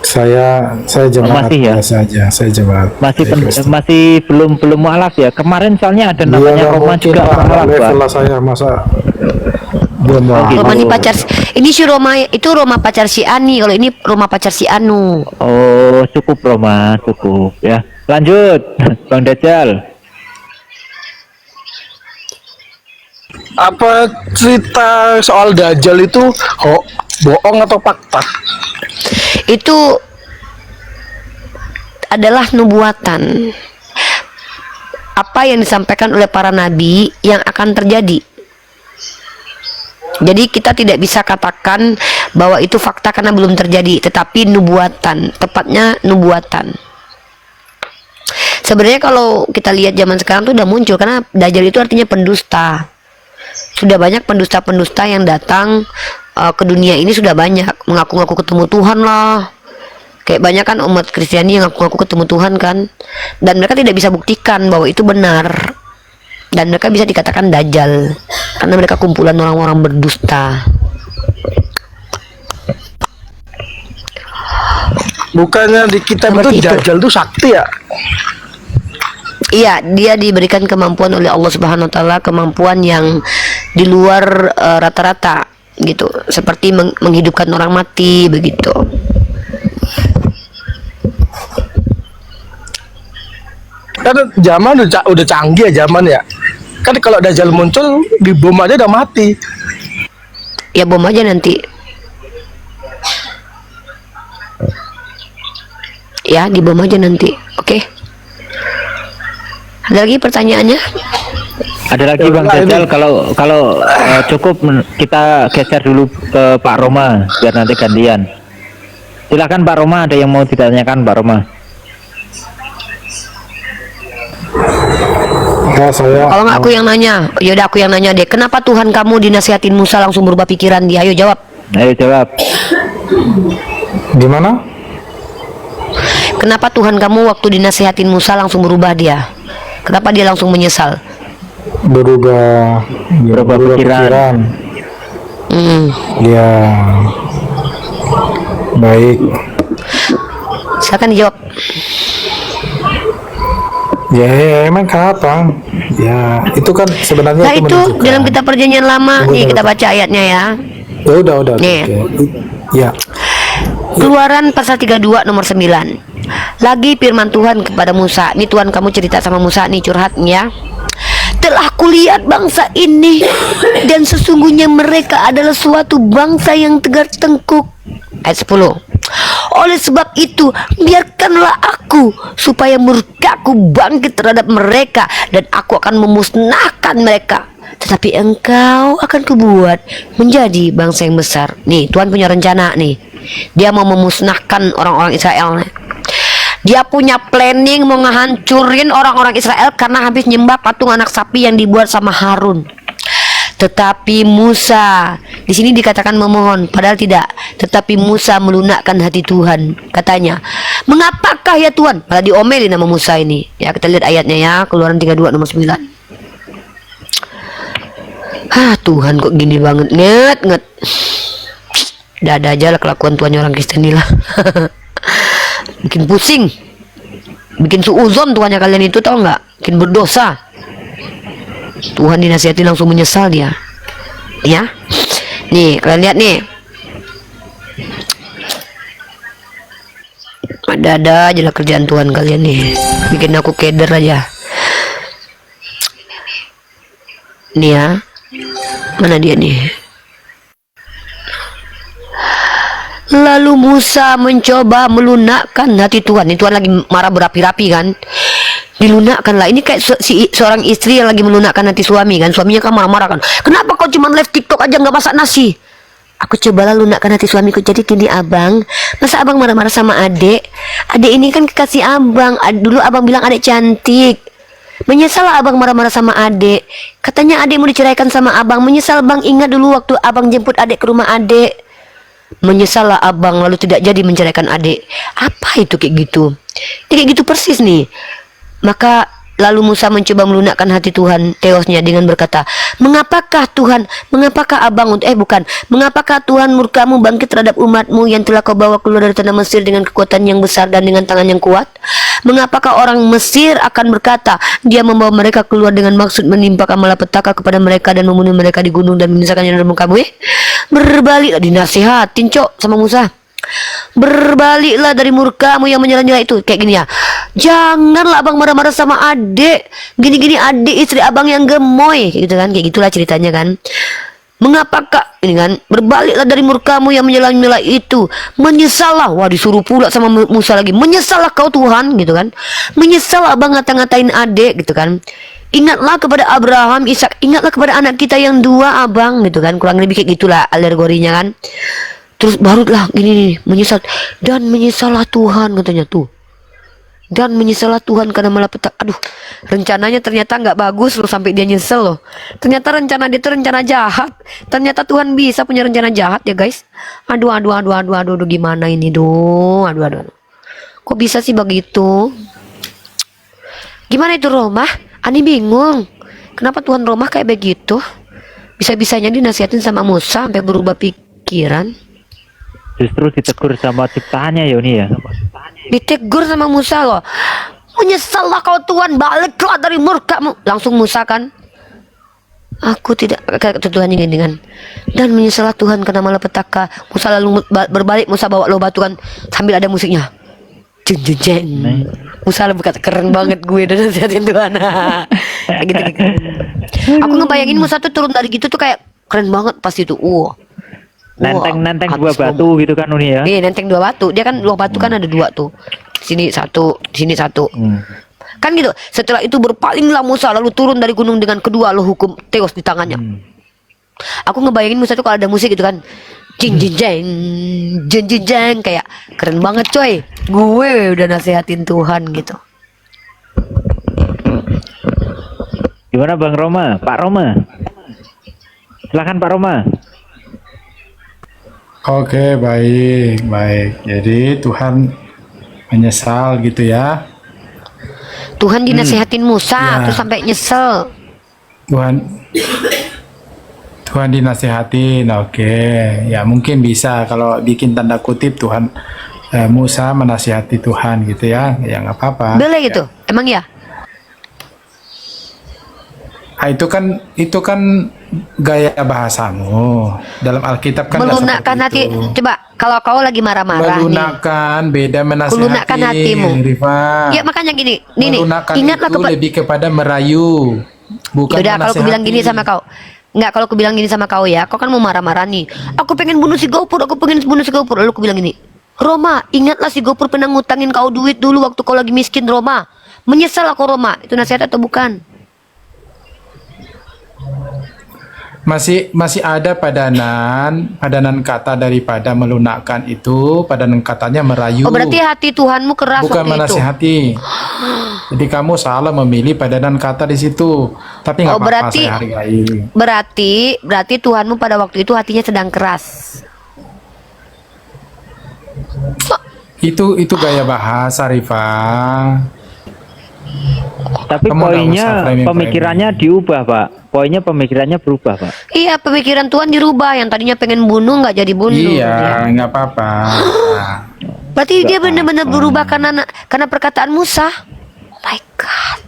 Saya jemaat Masih ya? biasa aja. Saya jemaat. Masih belum mualaf ya. Kemarin soalnya ada namanya Roma juga mualaf, Pak. Level lah saya masa belum mau. gitu. Roma ini pacar, ini si Roma itu Roma pacar si Ani, kalau ini Roma pacar si Anu. Oh, cukup Roma, cukup ya. Lanjut, Bang Dajjal. Apa cerita soal Dajjal itu bohong atau fakta? Itu adalah nubuatan. Apa yang disampaikan oleh para nabi yang akan terjadi. Jadi kita tidak bisa katakan bahwa itu fakta karena belum terjadi, tetapi nubuatan, tepatnya nubuatan. Sebenarnya kalau kita lihat zaman sekarang tuh udah muncul, karena Dajjal itu artinya pendusta. Sudah banyak pendusta-pendusta yang datang ke dunia ini, sudah banyak mengaku-ngaku ketemu Tuhan lah. Kayak banyak kan umat Kristiani yang ngaku-ngaku ketemu Tuhan kan, dan mereka tidak bisa buktikan bahwa itu benar, dan mereka bisa dikatakan Dajjal karena mereka kumpulan orang-orang berdusta. Bukannya di kitab Seperti itu Dajjal itu sakti ya? Iya, dia diberikan kemampuan oleh Allah Subhanahu wa taala, kemampuan yang di luar rata-rata gitu, seperti menghidupkan orang mati begitu. Kan zaman udah canggih ya zaman ya. Kan kalau Dajjal muncul di bom aja udah mati. Ya bom aja nanti. Ya, di bom aja nanti. Oke. Ada lagi pertanyaannya? Ada lagi Bang Dajjal, kalau cukup kita geser dulu ke Pak Roma biar nanti gantian. Silakan Pak Roma, ada yang mau ditanyakan Pak Roma? Ya, saya. Kalau nggak aku yang nanya, yaudah aku yang nanya deh. Kenapa Tuhan kamu dinasihatin Musa langsung berubah pikiran dia? Ayo jawab. Ayo jawab. Gimana? Kenapa Tuhan kamu waktu dinasihatin Musa langsung berubah dia? Kenapa dia langsung menyesal? Berubah pikiran. Ya, baik. Silakan dijawab. Ya, emang kenapa? Ya, itu kan sebenarnya Nah itu menunjukkan. dalam kitab perjanjian lama nih, kita baca ayatnya ya. Ya udah. Nih. Oke. Ya. Keluaran pasal 32 nomor 9. Lagi firman Tuhan kepada Musa. Ini Tuhan kamu cerita sama Musa nih, curhat ya. Telah kulihat bangsa ini, dan sesungguhnya mereka adalah suatu bangsa yang tegar tengkuk. Ayat 10. Oleh sebab itu, biarkanlah aku supaya murkaku bangkit terhadap mereka, dan aku akan memusnahkan mereka. Tetapi engkau akan kubuat menjadi bangsa yang besar. Nih, Tuhan punya rencana nih. Dia mau memusnahkan orang-orang Israel. Dia punya planning mau ngehancurin orang-orang Israel karena habis nyembah patung anak sapi yang dibuat sama Harun. Tetapi Musa, di sini dikatakan memohon, padahal tidak. Tetapi Musa melunakkan hati Tuhan. Katanya, mengapakah ya Tuhan? Malah diomelin nama Musa ini. Ya, kita lihat ayatnya ya, Keluaran 32 nomor 9. Tuhan kok gini banget, nget. Ada aja lah kelakuan Tuhannya orang Kristen ini lah. Bikin pusing, bikin suuzon Tuhannya kalian itu, tau nggak? Bikin berdosa. Tuhan dinasihati langsung menyesal dia. Ya, nih kalian lihat nih. Ada aja lah kerjaan Tuhan kalian nih, bikin aku keder aja. Nih ya, mana dia nih? Lalu Musa mencoba melunakkan hati Tuhan. Ini Tuhan lagi marah berapi-rapi kan. Dilunakkanlah. Ini kayak seorang istri yang lagi melunakkan hati suami kan. Suaminya kan marah-marah kan. Kenapa kau cuma live TikTok aja nggak masak nasi? Aku cobalah lunakkan hati suamiku. Jadi gini abang, masa abang marah-marah sama adik? Adik ini kan kekasih abang. Dulu abang bilang adik cantik. Menyesal abang marah-marah sama adik. Katanya adik mau diceraikan sama abang. Menyesal bang, ingat dulu waktu abang jemput adik ke rumah adik. Menyesallah abang lalu tidak jadi menceraikan adik. Apa itu kayak gitu? Ini kayak gitu persis nih. Maka Lalu Musa mencoba melunakkan hati Tuhan Theosnya dengan berkata, mengapakah Tuhan murkamu bangkit terhadap umatmu yang telah kau bawa keluar dari tanah Mesir dengan kekuatan yang besar dan dengan tangan yang kuat? Mengapakah orang Mesir akan berkata, dia membawa mereka keluar dengan maksud menimpakan malapetaka kepada mereka dan membunuh mereka di gunung dan menyusahkannya dalam mukamu? Berbaliklah, dinasihatin cok sama Musa. Berbaliklah dari murkamu yang menyala-nyala itu. Kayak gini ya, janganlah abang marah-marah sama adik, gini-gini adik istri abang yang gemoy, kayak gitu kan, kayak gitulah ceritanya kan. Mengapakah ini kan, berbaliklah dari murkamu yang menyala-nyala itu, menyesallah. Wah, disuruh pula sama Musa lagi, menyesallah kau Tuhan, gitu kan. Menyesal abang ngata-ngatain adik, gitu kan. Ingatlah kepada Abraham, Ishak, ingatlah kepada anak kita yang dua abang, gitu kan. Kurang lebih kayak gitulah alegorinya kan. Terus barulah gini nih, menyesal dan menyesallah Tuhan katanya tuh. Dan menyesallah Tuhan karena malapetaka. Aduh, rencananya ternyata nggak bagus loh sampai dia nyesel loh. Ternyata rencana dia itu rencana jahat. Ternyata Tuhan bisa punya rencana jahat ya guys. Aduh, gimana ini aduh. Kok bisa sih begitu? Gimana itu Roma? Ani bingung. Kenapa Tuhan Roma kayak begitu? Bisa-bisanya dinasihatin sama Musa sampai berubah pikiran. Justru ditegur sama ciptaannya Yoni ya. Ditegur sama Musa loh. Menyesallah kau Tuhan, baliklah dari murkamu. Langsung Musa kan, aku tidak, Tuhan ingin dengan, dan menyesallah Tuhan karena malapetaka. Musa lalu berbalik, Musa bawa lo batu kan, sambil ada musiknya. Jeng jeng jeng. Musa berkata, keren banget gue dan nasihatin Tuhan. gitu. Aku ngebayangin Musa tuh turun dari gitu tuh kayak keren banget pas itu. Nenteng dua batu gitu kan Uni ya. Iya, nenteng dua batu. Dia kan dua batu kan ada dua tuh. Sini satu, sini satu. Kan gitu. Setelah itu berpalinglah Musa lalu turun dari gunung dengan kedua lo hukum Theos di tangannya. Aku ngebayangin Musa tuh kalau ada musik gitu kan. Jing jing jeng, jeng jeng jeng, kayak keren banget coy. Gue udah nasihatin Tuhan gitu. Gimana Bang Roma? Pak Roma? Silakan Pak Roma. Oke, baik. Jadi Tuhan menyesal gitu ya. Tuhan dinasihatin Musa terus sampai nyesel. Tuhan dinasihatin, oke. Ya mungkin bisa kalau bikin tanda kutip Tuhan Musa menasihati Tuhan gitu ya. Ya nggak apa-apa. Boleh gitu, emang ya? Itu kan gaya bahasamu dalam Alkitab kan melunakkan hati. Coba kalau kau lagi marah-marah melunakkan nih, beda menasihati. melunakkan hatimu. Rifa. Ya makanya gini, melunakkan ingatlah itu lebih kepada merayu, bukan Yaudah, kalau aku bilang gini sama kau, nggak, kalau aku bilang gini sama kau ya, kau kan mau marah-marah nih. Aku pengen bunuh si Gopur, lalu aku bilang gini, Roma, ingatlah si Gopur pernah ngutangin kau duit dulu waktu kau lagi miskin Roma. Menyesal aku Roma. Itu nasihat atau bukan? Masih ada padanan kata daripada melunakkan itu, padanan katanya merayu. Oh, berarti hati Tuhanmu keras bukan waktu menasihati. Jadi kamu salah memilih padanan kata di situ. Tapi nggak apa-apa, saya hargai. Berarti Tuhanmu pada waktu itu hatinya sedang keras. Itu gaya bahasa, Rifa. Tapi Kamu poinnya framing. pemikirannya diubah Pak. Poinnya pemikirannya berubah Pak. Iya, pemikiran Tuhan dirubah. Yang tadinya pengen bunuh nggak jadi bunuh. Iya, nggak apa-apa. Berarti dia benar-benar berubah karena perkataan Musa. Oh my God.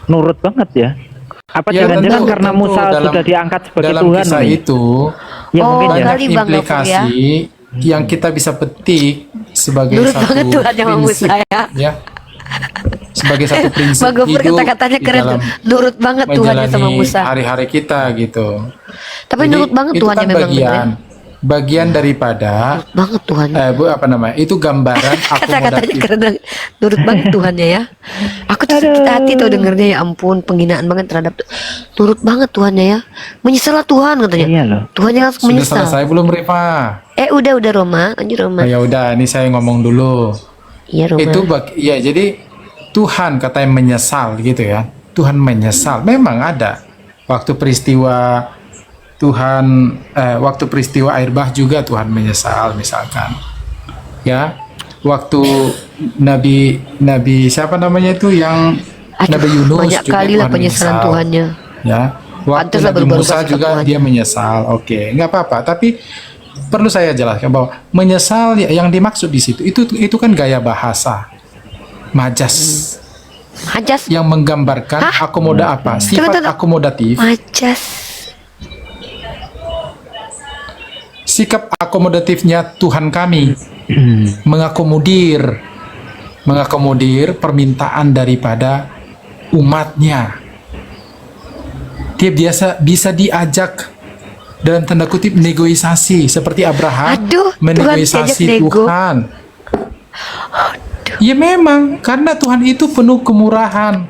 Nurut banget ya. Apa Ya, jangan-jangan tentu, karena Musa sudah diangkat sebagai dalam Tuhan kisah nih? itu Ya mungkin ya. banyak kali Bang Gopur implikasi yang kita bisa petik sebagai Nurut satu banget Tuhan sama prinsip, Musa ya. sebagai satu prinsip Bang Gopur hidup kata-katanya di keren dalam tuh. Nurut banget Tuhannya sama menjalani Musa. hari-hari kita gitu. Tapi Jadi, nurut banget itu Tuhannya kan memang bagian daripada banget Tuhannya. itu gambaran Kata-katanya akomodatif. keren banget. Nurut banget Tuhannya ya. Aku tuh sakit hati tuh dengernya, ya ampun, penghinaan banget terhadap nurut banget Tuhannya ya. Menyesallah Tuhan katanya. Iya loh. Tuhannya langsung Sudah menyesal. selesai belum, Rifa? Udah Roma, lanjut Roma. Ya udah, ini saya ngomong dulu. Iya Roma. Itu ya, jadi Tuhan katanya menyesal gitu ya. Tuhan menyesal. Memang ada waktu peristiwa waktu peristiwa air bah juga Tuhan menyesal misalkan. Ya. waktu Nabi siapa namanya itu yang Nabi Yunus banyak juga kali lah Tuhan penyesalan menyesal. Tuhannya. Ya, waktu Pantaslah Nabi berubah-ubah Musa sikap juga Tuhan. dia menyesal. Oke, nggak apa-apa. Tapi perlu saya jelaskan bahwa menyesal yang dimaksud di situ itu kan gaya bahasa majas Majas. yang menggambarkan apa? Sifat Tunggu. akomodatif. Majas. Sikap akomodatifnya Tuhan kami mengakomodir permintaan daripada umatnya. Dia bisa diajak dalam tanda kutip negosiasi seperti Abraham menegosiasi diajak nego. Tuhan. Ya memang karena Tuhan itu penuh kemurahan.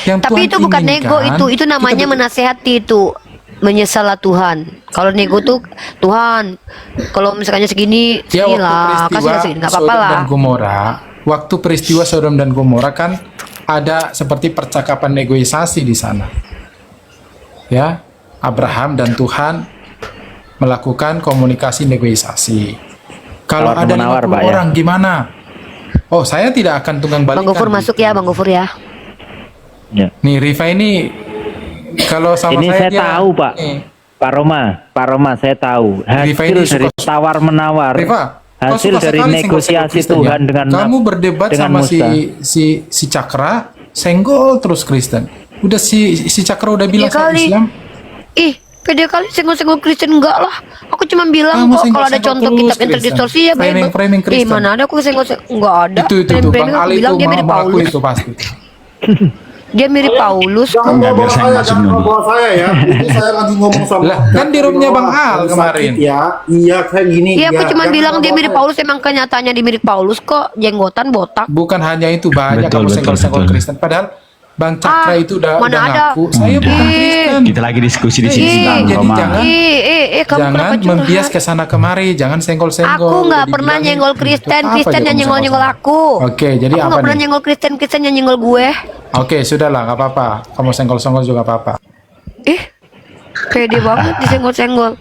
Yang Tapi Tuhan itu bukan nego, inginkan, itu namanya kita menasehati itu. Menyesalah Tuhan. Kalau nego tuh Tuhan, kalau misalnya segini, Ya, lah, kasih segini, nggak apa-apa Sodom lah. dan Gomora, waktu peristiwa Sodom dan Gomora kan ada seperti percakapan negosiasi di sana. Ya, Abraham dan Tuhan melakukan komunikasi negosiasi. Kalau ada Tawar-menawar, 50 Pak, ya. orang gimana? Oh, saya tidak akan tunggang Bang balikan. Gofur masuk ya, Bang Gofur ya. Ya. Nih, Rifa ini kalau sama Ini saya dia, tahu, Pak. nih, Pak Roma, saya tahu. Rifa Hasil ini dari suka- tawar menawar. Rifa, kau Hasil suka dari sekali negosiasi senggol-senggol Kristen, Tuhan ya? dengan kamu berdebat dengan sama Musa. si Cakra, senggol terus Kristen. Udah si Cakra udah bilang Iya saya kali. Islam. Ih, pede kali senggol-senggol Kristen enggak lah. Aku cuma bilang Kamu kok kalau ada senggol-senggol contoh terus kitab yang Kristen. terdistorsi ya Bible. Framing Ih, Kristen. mana ada aku senggol-senggol enggak ada. Itu Bang Framing aku Ali bilang itu dia mirip mau mengaku Paulus. itu pasti. Dia mirip Paulus. Enggak, biar saya masuk dulu. bawa saya ya. Ini saya lagi ngomong sama Lah, kan di roomnya Bang Al kemarin. Ya, iya kayak gini. Iya, aku ya. cuma Jangan bilang dia bawa mirip saya. Paulus, emang kenyataannya dia mirip Paulus kok, jenggotan botak. Bukan hanya itu, banyak Betul, kamu betul, senggol-senggol betul. Kristen. Padahal Bang Cakra itu udah mana ada. ngaku saya bukan Udah. Kristen. Kita lagi diskusi di sini Ih, tentang jadi Roma. jangan- Kamu Jangan kenapa curhat? membias ke sana kemari, jangan senggol-senggol. Aku nggak Udah pernah dibilangin, nyenggol itu Kristen, apa Kristen aja yang kamu nyenggol-nyenggol senggol-senggol. aku. Oke, jadi Aku apa nggak pernah nih? nyenggol Kristen, Kristen yang nyenggol gue. Oke, sudahlah, nggak apa-apa. Kamu senggol-senggol juga apa-apa. Pede banget disenggol-senggol.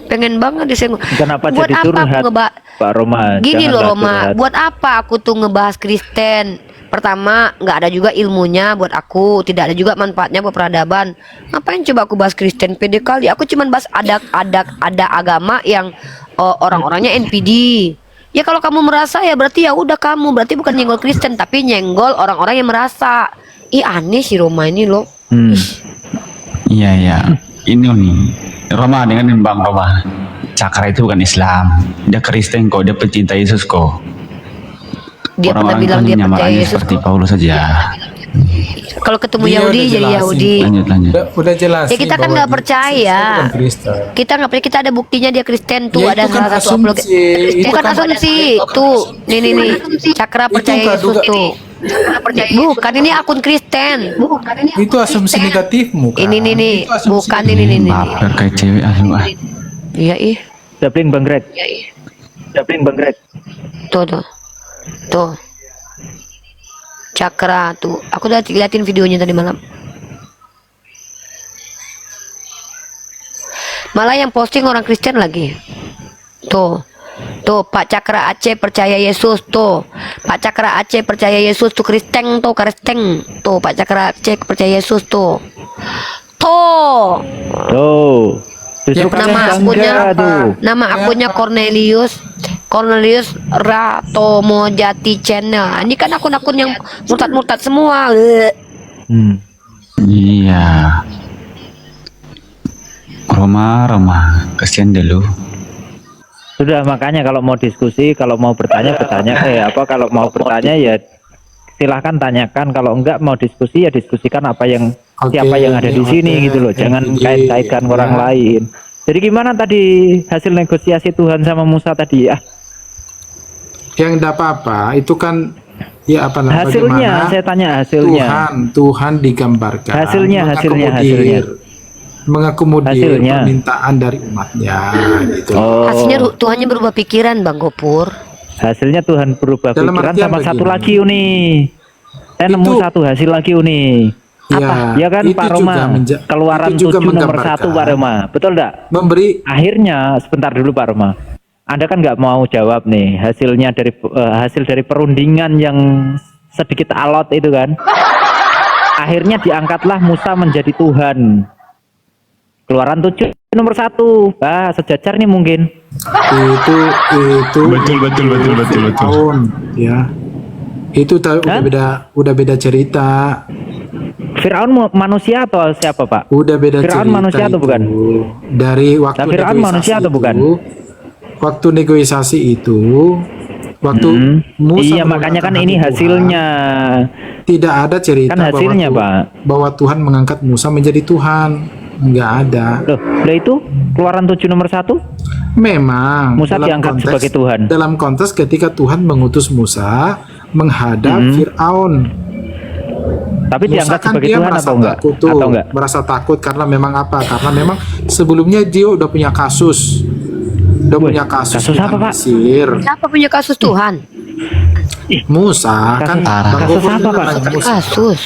Pengen banget disenggol. Kenapa Buat jadi apa curhat, aku Pak Roma? Gini Janganlah loh Roma, curhat. buat apa aku tuh ngebahas Kristen? Pertama, nggak ada juga ilmunya buat aku, tidak ada juga manfaatnya buat peradaban. Ngapain coba aku bahas Kristen? Pede kali. Aku cuman bahas ada agama yang orang-orangnya NPD. Ya kalau kamu merasa ya berarti ya udah kamu berarti bukan nyenggol Kristen tapi nyenggol orang-orang yang merasa. Ih aneh si Roma ini loh. Iya, iya. Ini nih, Roma dengan Bang Roma. Cakra itu bukan Islam. Dia Kristen kok, dia pecinta Yesus kok. Dia pernah Orang-orang bilang itu dia percaya menyamakannya Yesus. seperti Paulus saja. Kalau ketemu Dia Yahudi udah jadi jelasin. Yahudi. Lanjut. Udah jelas. Ya kita kan nggak percaya. Kita nggak percaya, kita ada buktinya dia Kristen tuh, Ya, ada itu kan salah satu asumsi. upload. Itu Bukan kan- asumsi, tuh nih Cakra percaya Yesus praduga. tuh. Bukan ini akun Kristen. Itu asumsi negatifmu kan. Ini nih, Itu asumsi bukan ini. Baper kayak cewek asu ah. Iya ih, Sapling Bang Greg. tuh. Cakra tuh, aku udah liatin videonya tadi malam. Malah yang posting orang Kristen lagi. Tuh Pak Cakra Aceh percaya Yesus tuh. Pak Cakra Aceh percaya Yesus tuh Kristen tuh Kristen. Tuh Pak Cakra Aceh percaya Yesus tuh. Tuh. Justru kalian Nama bangga akunnya tuh. Nama akunnya Cornelius Ratomo Jati Channel. Ini kan akun-akun yang murtad-murtad semua. Iya. Roma, kasihan dulu. Sudah, makanya kalau mau diskusi, kalau mau bertanya kalau mau bertanya ya silahkan tanyakan, kalau enggak mau diskusi ya diskusikan apa yang siapa yang ada di sini gitu loh, jangan kait-kaitkan orang lain. Jadi gimana tadi hasil negosiasi Tuhan sama Musa tadi ya? Yang tidak apa-apa itu kan ya apa namanya? Hasilnya, bagaimana saya tanya hasilnya. Tuhan digambarkan. Hasilnya. Mengakomodir Hasilnya. permintaan dari umatnya gitu. Hasilnya Tuhannya berubah pikiran Bang Gopur. Hasilnya Tuhan berubah Dalam pikiran artian sama satu begini. lagi Uni. Saya nemu Itu- satu hasil lagi Uni. Ya kan itu Pak juga Roma, keluaran itu juga 7 nomor menggambarkan 1 Pak Roma, betul enggak? memberi Akhirnya sebentar dulu Pak Roma. Anda kan nggak mau jawab nih hasil dari perundingan yang sedikit alot itu kan. Akhirnya diangkatlah Musa menjadi Tuhan. Keluaran 7 nomor 1. Sejajar nih mungkin. Itu Betul. Firaun, ya. Itu udah beda cerita. Firaun manusia atau siapa, Pak? Udah beda Firaun cerita manusia atau itu. bukan? Dari waktu Nah, Firaun negosiasi manusia atau bukan? Waktu negosiasi itu, waktu Musa Iya, makanya kan menolak ini Tuhan, hasilnya. tidak ada cerita Kan hasilnya, bahwa Tuhan mengangkat Musa menjadi Tuhan. Nggak ada. Loh itu Keluaran 7 nomor 1? Memang Musa diangkat sebagai Tuhan. Dalam konteks ketika Tuhan mengutus Musa menghadap Firaun. Tapi Musa diangkat kan sebagai dia Tuhan merasa atau enggak? takut tuh, Atau enggak? merasa takut karena memang apa? Karena memang sebelumnya dia udah punya kasus. Punya kasus apa, dengan Pak? Mesir. Siapa punya kasus Tuhan? Musa kan Bang kasus Gofur apa, juga Pak? nanya Musa. Kasus.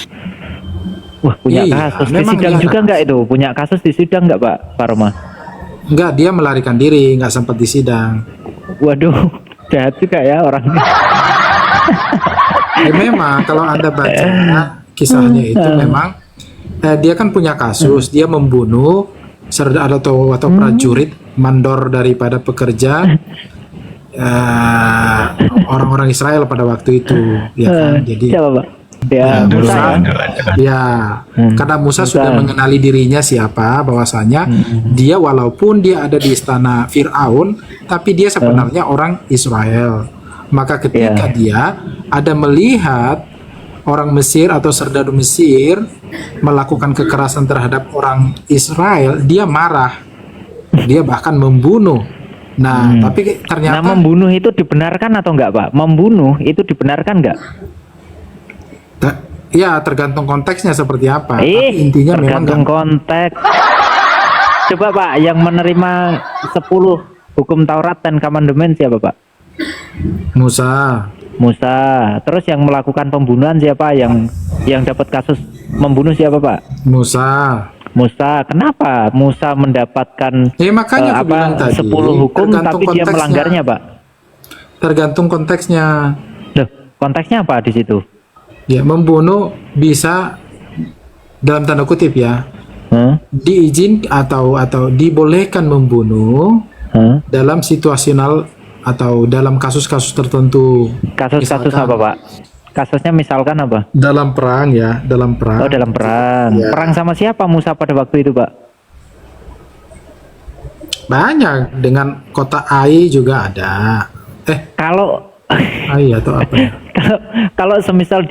Wah, punya Iya, kasus di memang sidang iya. juga enggak itu? Punya kasus di sidang enggak, Pak Roma? Enggak, dia melarikan diri, nggak sempat di sidang. Waduh, jahat juga ya orangnya. Memang kalau Anda baca kisahnya itu memang dia kan punya kasus, dia membunuh atau prajurit mandor daripada pekerja orang-orang Israel pada waktu itu, ya kan? Jadi Siapa, Pak? Ya, Musa ya. Karena Musa sudah mengenali dirinya siapa, bahwasanya dia walaupun dia ada di istana Firaun, tapi dia sebenarnya orang Israel. Maka ketika dia ada melihat orang Mesir atau serdadu Mesir melakukan kekerasan terhadap orang Israel, dia marah. Dia bahkan membunuh. Nah, tapi ternyata membunuh itu dibenarkan atau enggak, Pak? Membunuh itu dibenarkan enggak? Ya, tergantung konteksnya seperti apa. Tapi intinya memang tergantung konteks. Coba, Pak, yang menerima 10 hukum Taurat dan Komandemen siapa, Pak? Musa. Terus yang melakukan pembunuhan siapa? Yang dapat kasus membunuh siapa, Pak? Musa. Kenapa Musa mendapatkan makanya aku bilang tadi, 10 hukum tapi dia konteksnya. melanggarnya, Pak? Tergantung konteksnya. Loh, konteksnya apa di situ? Ya, membunuh bisa dalam tanda kutip ya. Diizin atau dibolehkan membunuh dalam situasional atau dalam kasus-kasus tertentu. Kasus-kasus apa, Pak? Kasusnya misalkan apa? Dalam perang ya, dalam perang. Oh, dalam perang. Ya. Perang sama siapa Musa pada waktu itu, Pak? Banyak, dengan kota Ai juga ada. Kalau Ai atau apa ya? kalau semisal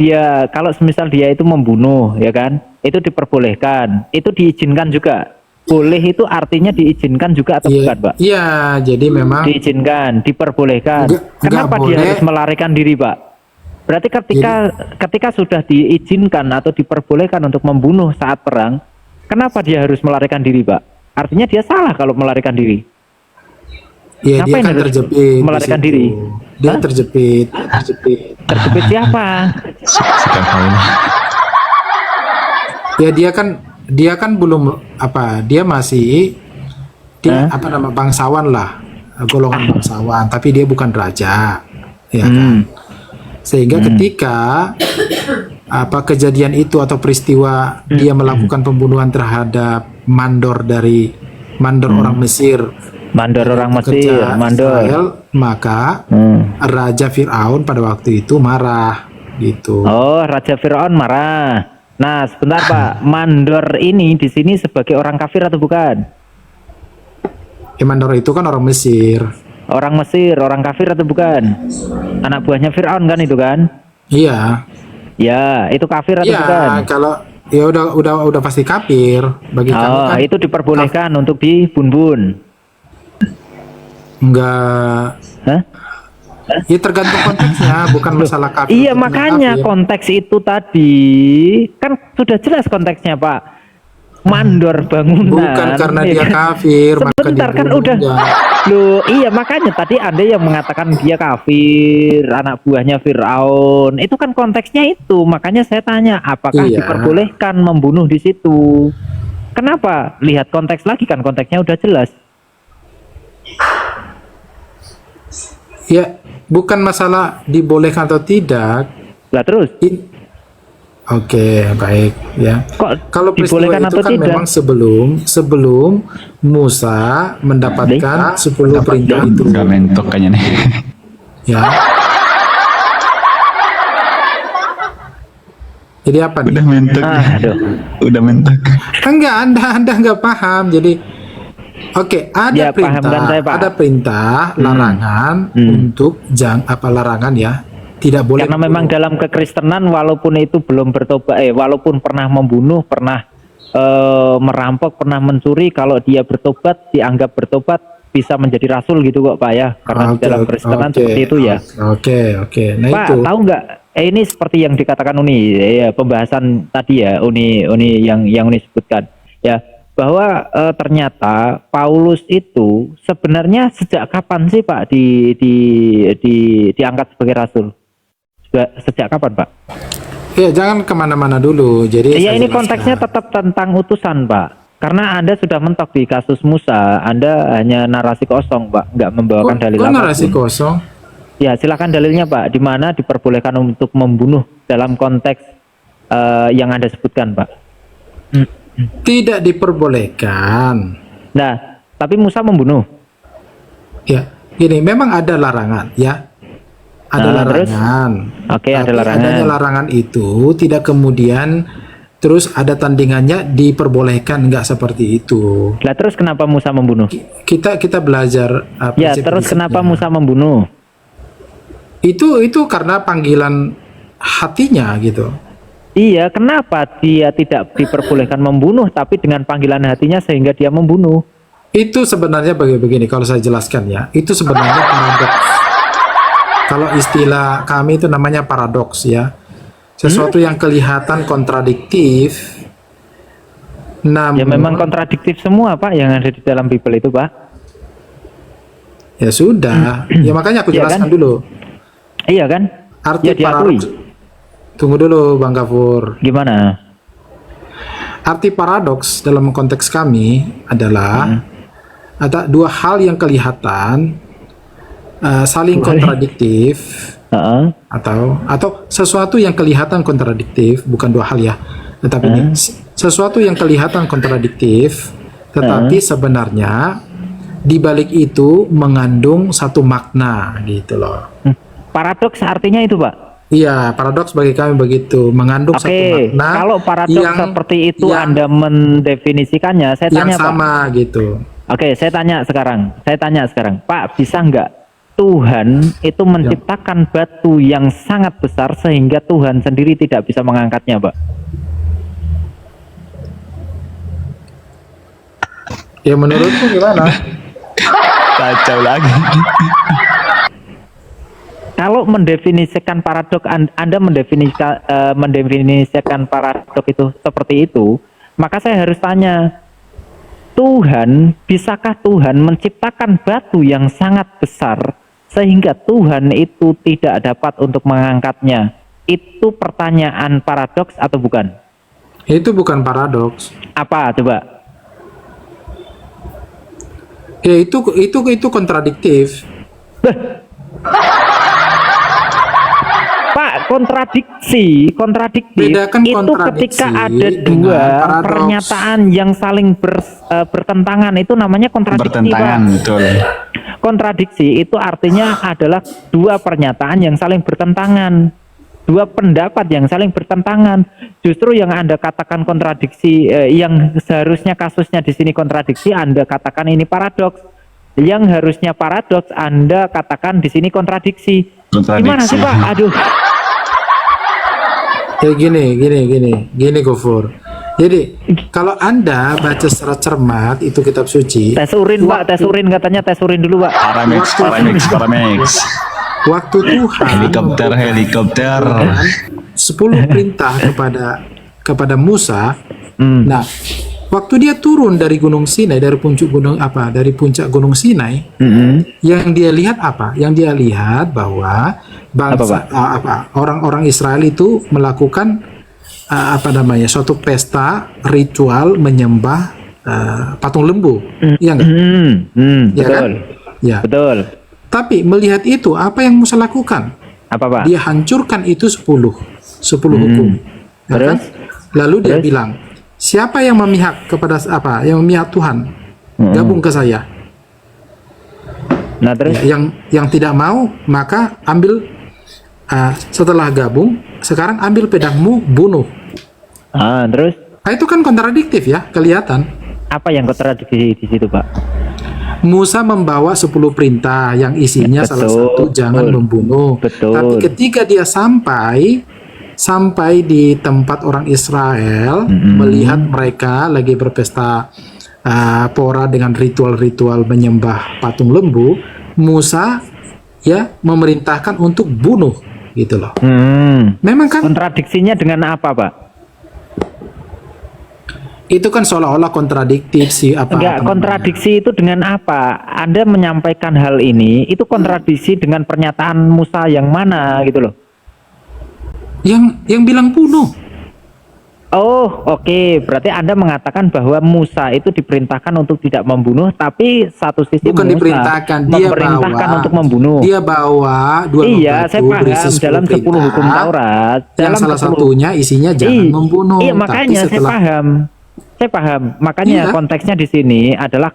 dia itu membunuh, ya kan? Itu diperbolehkan. Itu diizinkan juga. Boleh itu artinya diizinkan juga atau bukan, Pak? Iya, jadi memang diizinkan, diperbolehkan. Kenapa nggak dia boleh. harus melarikan diri, Pak? Berarti ketika sudah diizinkan atau diperbolehkan untuk membunuh saat perang, kenapa dia harus melarikan diri, Pak? Artinya dia salah kalau melarikan diri. Iya, dia Ngapain kan harus terjepit. melarikan di situ. diri? Dia terjepit. Terjepit siapa? Ya dia kan belum apa, dia masih bangsawan lah, golongan bangsawan, tapi dia bukan raja, ya kan? Sehingga ketika kejadian itu atau peristiwa dia melakukan pembunuhan terhadap mandor orang Mesir, Israel, maka Raja Firaun pada waktu itu marah gitu. Oh, Raja Firaun marah. Nah, sebentar, Pak. Mandor ini di sini sebagai orang kafir atau bukan? Mandor itu kan orang Mesir. Orang Mesir, orang kafir atau bukan? Anak buahnya Firaun kan itu kan? Iya. Ya, itu kafir atau Iya, bukan? kalau ya udah pasti kafir bagi kami kan. Itu diperbolehkan untuk dibun-bun. Enggak. Ya tergantung konteksnya, bukan masalah kafir. Iya, makanya konteks itu tadi kan sudah jelas konteksnya, Pak. Mandor bangunan. Bukan karena dia kafir, sebentar kan udah. Loh, iya makanya tadi Anda yang mengatakan dia kafir, anak buahnya Firaun. Itu kan konteksnya itu. Makanya saya tanya, apakah diperbolehkan membunuh di situ? Kenapa? Lihat konteks lagi kan, konteksnya udah jelas. Ya, bukan masalah dibolehkan atau tidak. Lah terus Oke, baik ya. kok Kalau peristiwa dibolehkan itu atau kan tidak? memang sebelum Musa mendapatkan 10 perintah itu. Gak mentok kayaknya nih. Ya. Jadi apa nih? Udah mentok. Aduh. Udah mentok. Enggak, Anda nggak paham. Jadi oke, ada Ya, paham perintah, kan saya, Pak. ada perintah, larangan untuk larangan ya. Tidak boleh. Karena memang dalam kekristenan walaupun itu belum bertobat, walaupun pernah membunuh, pernah merampok, pernah mencuri, kalau dia bertobat, dianggap bertobat, bisa menjadi rasul gitu kok Pak ya. Karena di dalam kekristenan seperti itu ya. Oke. Nah Pak, itu. tahu nggak? Ini seperti yang dikatakan Uni, ya, pembahasan tadi ya, Uni yang Uni sebutkan, ya, bahwa ternyata Paulus itu sebenarnya sejak kapan sih Pak diangkat sebagai rasul? Sejak kapan Pak? Ya, jangan kemana-mana dulu. Jadi ya saya ini jelaskan. konteksnya tetap tentang utusan Pak. Karena Anda sudah mentok di kasus Musa, Anda hanya narasi kosong Pak, nggak membawakan dalil Kok apapun. narasi kosong? Ya silakan dalilnya Pak, di mana diperbolehkan untuk membunuh dalam konteks yang Anda sebutkan Pak. Tidak diperbolehkan. Nah, tapi Musa membunuh. Ya, gini, memang ada larangan ya. Ada larangan. Oke, ada Tapi larangan. adanya larangan itu tidak kemudian terus ada tandingannya diperbolehkan, enggak seperti itu. Lah terus kenapa Musa membunuh? Kita belajar Ya, terus kenapa Musa membunuh? Itu karena panggilan hatinya gitu. Iya, kenapa dia tidak diperbolehkan membunuh tapi dengan panggilan hatinya sehingga dia membunuh? Itu sebenarnya begini, kalau saya jelaskan ya, itu sebenarnya paradoks. Kalau istilah kami itu namanya paradoks ya. Sesuatu yang kelihatan kontradiktif. Namun, Ya memang kontradiktif semua Pak yang ada di dalam Bible itu Pak. Ya sudah, ya makanya aku Iya jelaskan kan? dulu. Iya kan? Arti Ya diakui. paradoks. Tunggu dulu Bang Gafur. Gimana? Arti paradoks dalam konteks kami adalah ada dua hal yang kelihatan saling kontradiktif, atau sesuatu yang kelihatan kontradiktif, bukan dua hal ya, tetapi ini sesuatu yang kelihatan kontradiktif, tetapi sebenarnya di balik itu mengandung satu makna gitu loh. Paradoks artinya itu Pak? Iya, paradoks bagi kami begitu, mengandung satu makna. Kalau paradoks seperti itu Anda mendefinisikannya, saya tanya yang sama Pak. gitu. Oke, saya tanya sekarang, Pak, bisa nggak Tuhan itu menciptakan batu yang sangat besar sehingga Tuhan sendiri tidak bisa mengangkatnya, Pak? Ya menurutmu gimana? Kacau lagi. Kalau mendefinisikan paradoks, Anda mendefinisikan paradoks itu seperti itu, maka saya harus tanya, bisakah Tuhan menciptakan batu yang sangat besar sehingga Tuhan itu tidak dapat untuk mengangkatnya? Itu pertanyaan paradoks atau bukan? Itu bukan paradoks. Apa coba? Ya itu kontradiktif. Pak, kontradiktif Bedakan itu kontradiksi ketika ada dengan dua paradoks. pernyataan yang saling bertentangan, itu namanya kontradiksi, Bertentangan, Pak. betul. Kontradiksi itu artinya adalah dua pernyataan yang saling bertentangan, dua pendapat yang saling bertentangan. Justru yang Anda katakan kontradiksi, yang seharusnya kasusnya di sini kontradiksi, Anda katakan ini paradoks. Yang harusnya paradoks, Anda katakan di sini kontradiksi. Gimana sih Pak? Aduh. Ya gini Gofur. Jadi kalau Anda baca secara cermat itu kitab suci. Tes urin Pak, tes urin katanya, tes urin dulu Pak. Paramix. Waktu Tuhan Helikopter. 10 perintah kepada Musa. Nah, waktu dia turun dari Gunung Sinai, dari puncak Gunung Sinai, yang dia lihat apa? Yang dia lihat bahwa bangsa orang-orang Israel itu melakukan suatu pesta ritual menyembah patung lembu. Iya enggak? Ya Betul. kan? Ya. Betul. Tapi melihat itu, apa yang Musa lakukan? Apa Pak? Dia hancurkan itu 10 hukum. Ya kan? Terus? Lalu dia bilang, siapa yang memihak kepada apa? Yang memihak Tuhan, gabung ke saya. Nah terus? Ya, yang tidak mau, maka ambil setelah gabung, sekarang ambil pedangmu, bunuh. Terus? Nah, itu kan kontradiktif ya, kelihatan. Apa yang kontradiksi di situ Pak? Musa membawa 10 perintah yang isinya salah satu jangan membunuh. Tapi ketika dia sampai di tempat orang Israel, melihat mereka lagi berpesta pora dengan ritual-ritual menyembah patung lembu, Musa ya memerintahkan untuk bunuh gitu loh. Memang kan kontradiksinya dengan apa Pak? Itu kan seolah-olah kontradiktif sih apa? Enggak, kontradiksi itu dengan apa? Anda menyampaikan hal ini, itu kontradiksi dengan pernyataan Musa yang mana gitu loh? Yang bilang bunuh. Oh, oke. Berarti Anda mengatakan bahwa Musa itu diperintahkan untuk tidak membunuh, tapi satu sisi bukan Musa diperintahkan, dia memerintahkan bawa, untuk membunuh. Dia bawa 2 iya, batu saya paham berisi 10 dalam 10 hukum perintah, Taurat. Yang Dalam salah 10 satunya isinya jangan membunuh. Iya, makanya Tapi setelah, saya paham. Makanya Iya. konteksnya di sini adalah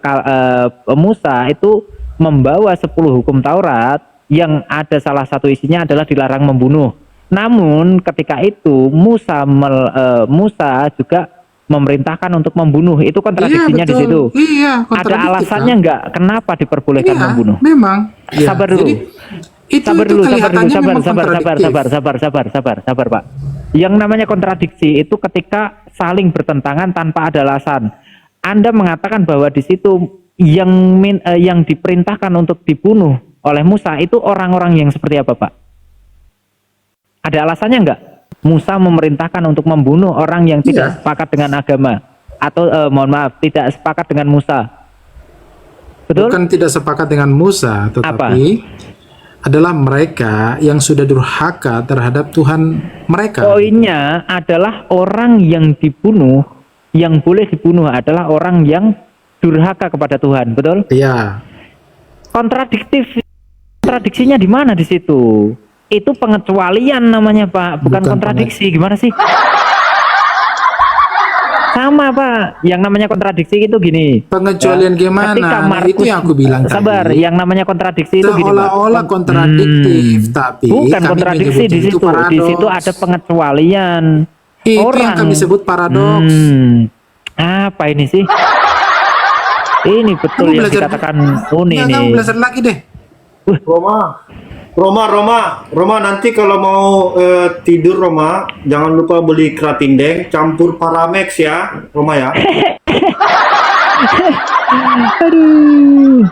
Musa itu membawa 10 hukum Taurat yang ada salah satu isinya adalah dilarang membunuh. Namun ketika itu Musa juga memerintahkan untuk membunuh. Itu kontradiksinya di situ. Iya, ada alasannya enggak kenapa diperbolehkan Iya, membunuh? memang. Iya. Sabar dulu. Jadi, sabar dulu, kelihatannya memang sabar Pak. Yang namanya kontradiksi itu ketika saling bertentangan tanpa ada alasan. Anda mengatakan bahwa di situ yang diperintahkan untuk dibunuh oleh Musa itu orang-orang yang seperti apa, Pak? Ada alasannya enggak? Musa memerintahkan untuk membunuh orang yang tidak sepakat dengan agama atau tidak sepakat dengan Musa. Betul? Bukan tidak sepakat dengan Musa, tetapi adalah mereka yang sudah durhaka terhadap Tuhan mereka. Poinnya adalah orang yang dibunuh, yang boleh dibunuh adalah orang yang durhaka kepada Tuhan, betul? Iya. Kontradiksinya di mana di situ? Itu pengecualian namanya, Pak, bukan kontradiksi. Gimana sih? Sama, Pak. Yang namanya kontradiksi itu gini. Pengecualian gimana? Nah, itu yang aku bilang sabar, tadi. yang namanya kontradiksi itu gini, Pak. Seolah-olah kontradiktif, tapi bukan kami kontradiksi di situ. Di situ ada pengecualian. Itu yang kami sebut paradoks. Apa ini sih? Ini betul Kamu yang belajar, dikatakan Uni Kamu nih. belajar lagi deh. Roma, nanti kalau mau tidur Roma, jangan lupa beli Kratindeng campur Paramex ya, Roma ya. Aduh.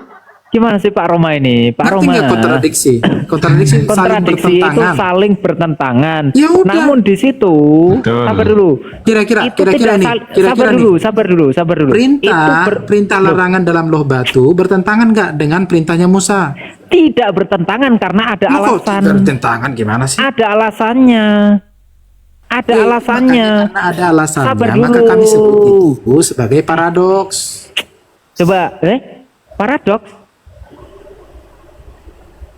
Gimana sih Pak Roma ini? Pak Ngerti Roma. nggak kontradiksi? Kontradiksi Itu saling bertentangan. Ya udah. Namun di situ, sabar dulu. Kira-kira sabar dulu. Perintah larangan dalam loh batu bertentangan nggak dengan perintahnya Musa? Tidak bertentangan karena ada alasan. Bertentangan gimana sih? Ada alasannya. Ada alasannya. Karena ada alasannya, Sabar maka dulu. kami sebut itu sebagai paradoks. Coba, paradoks.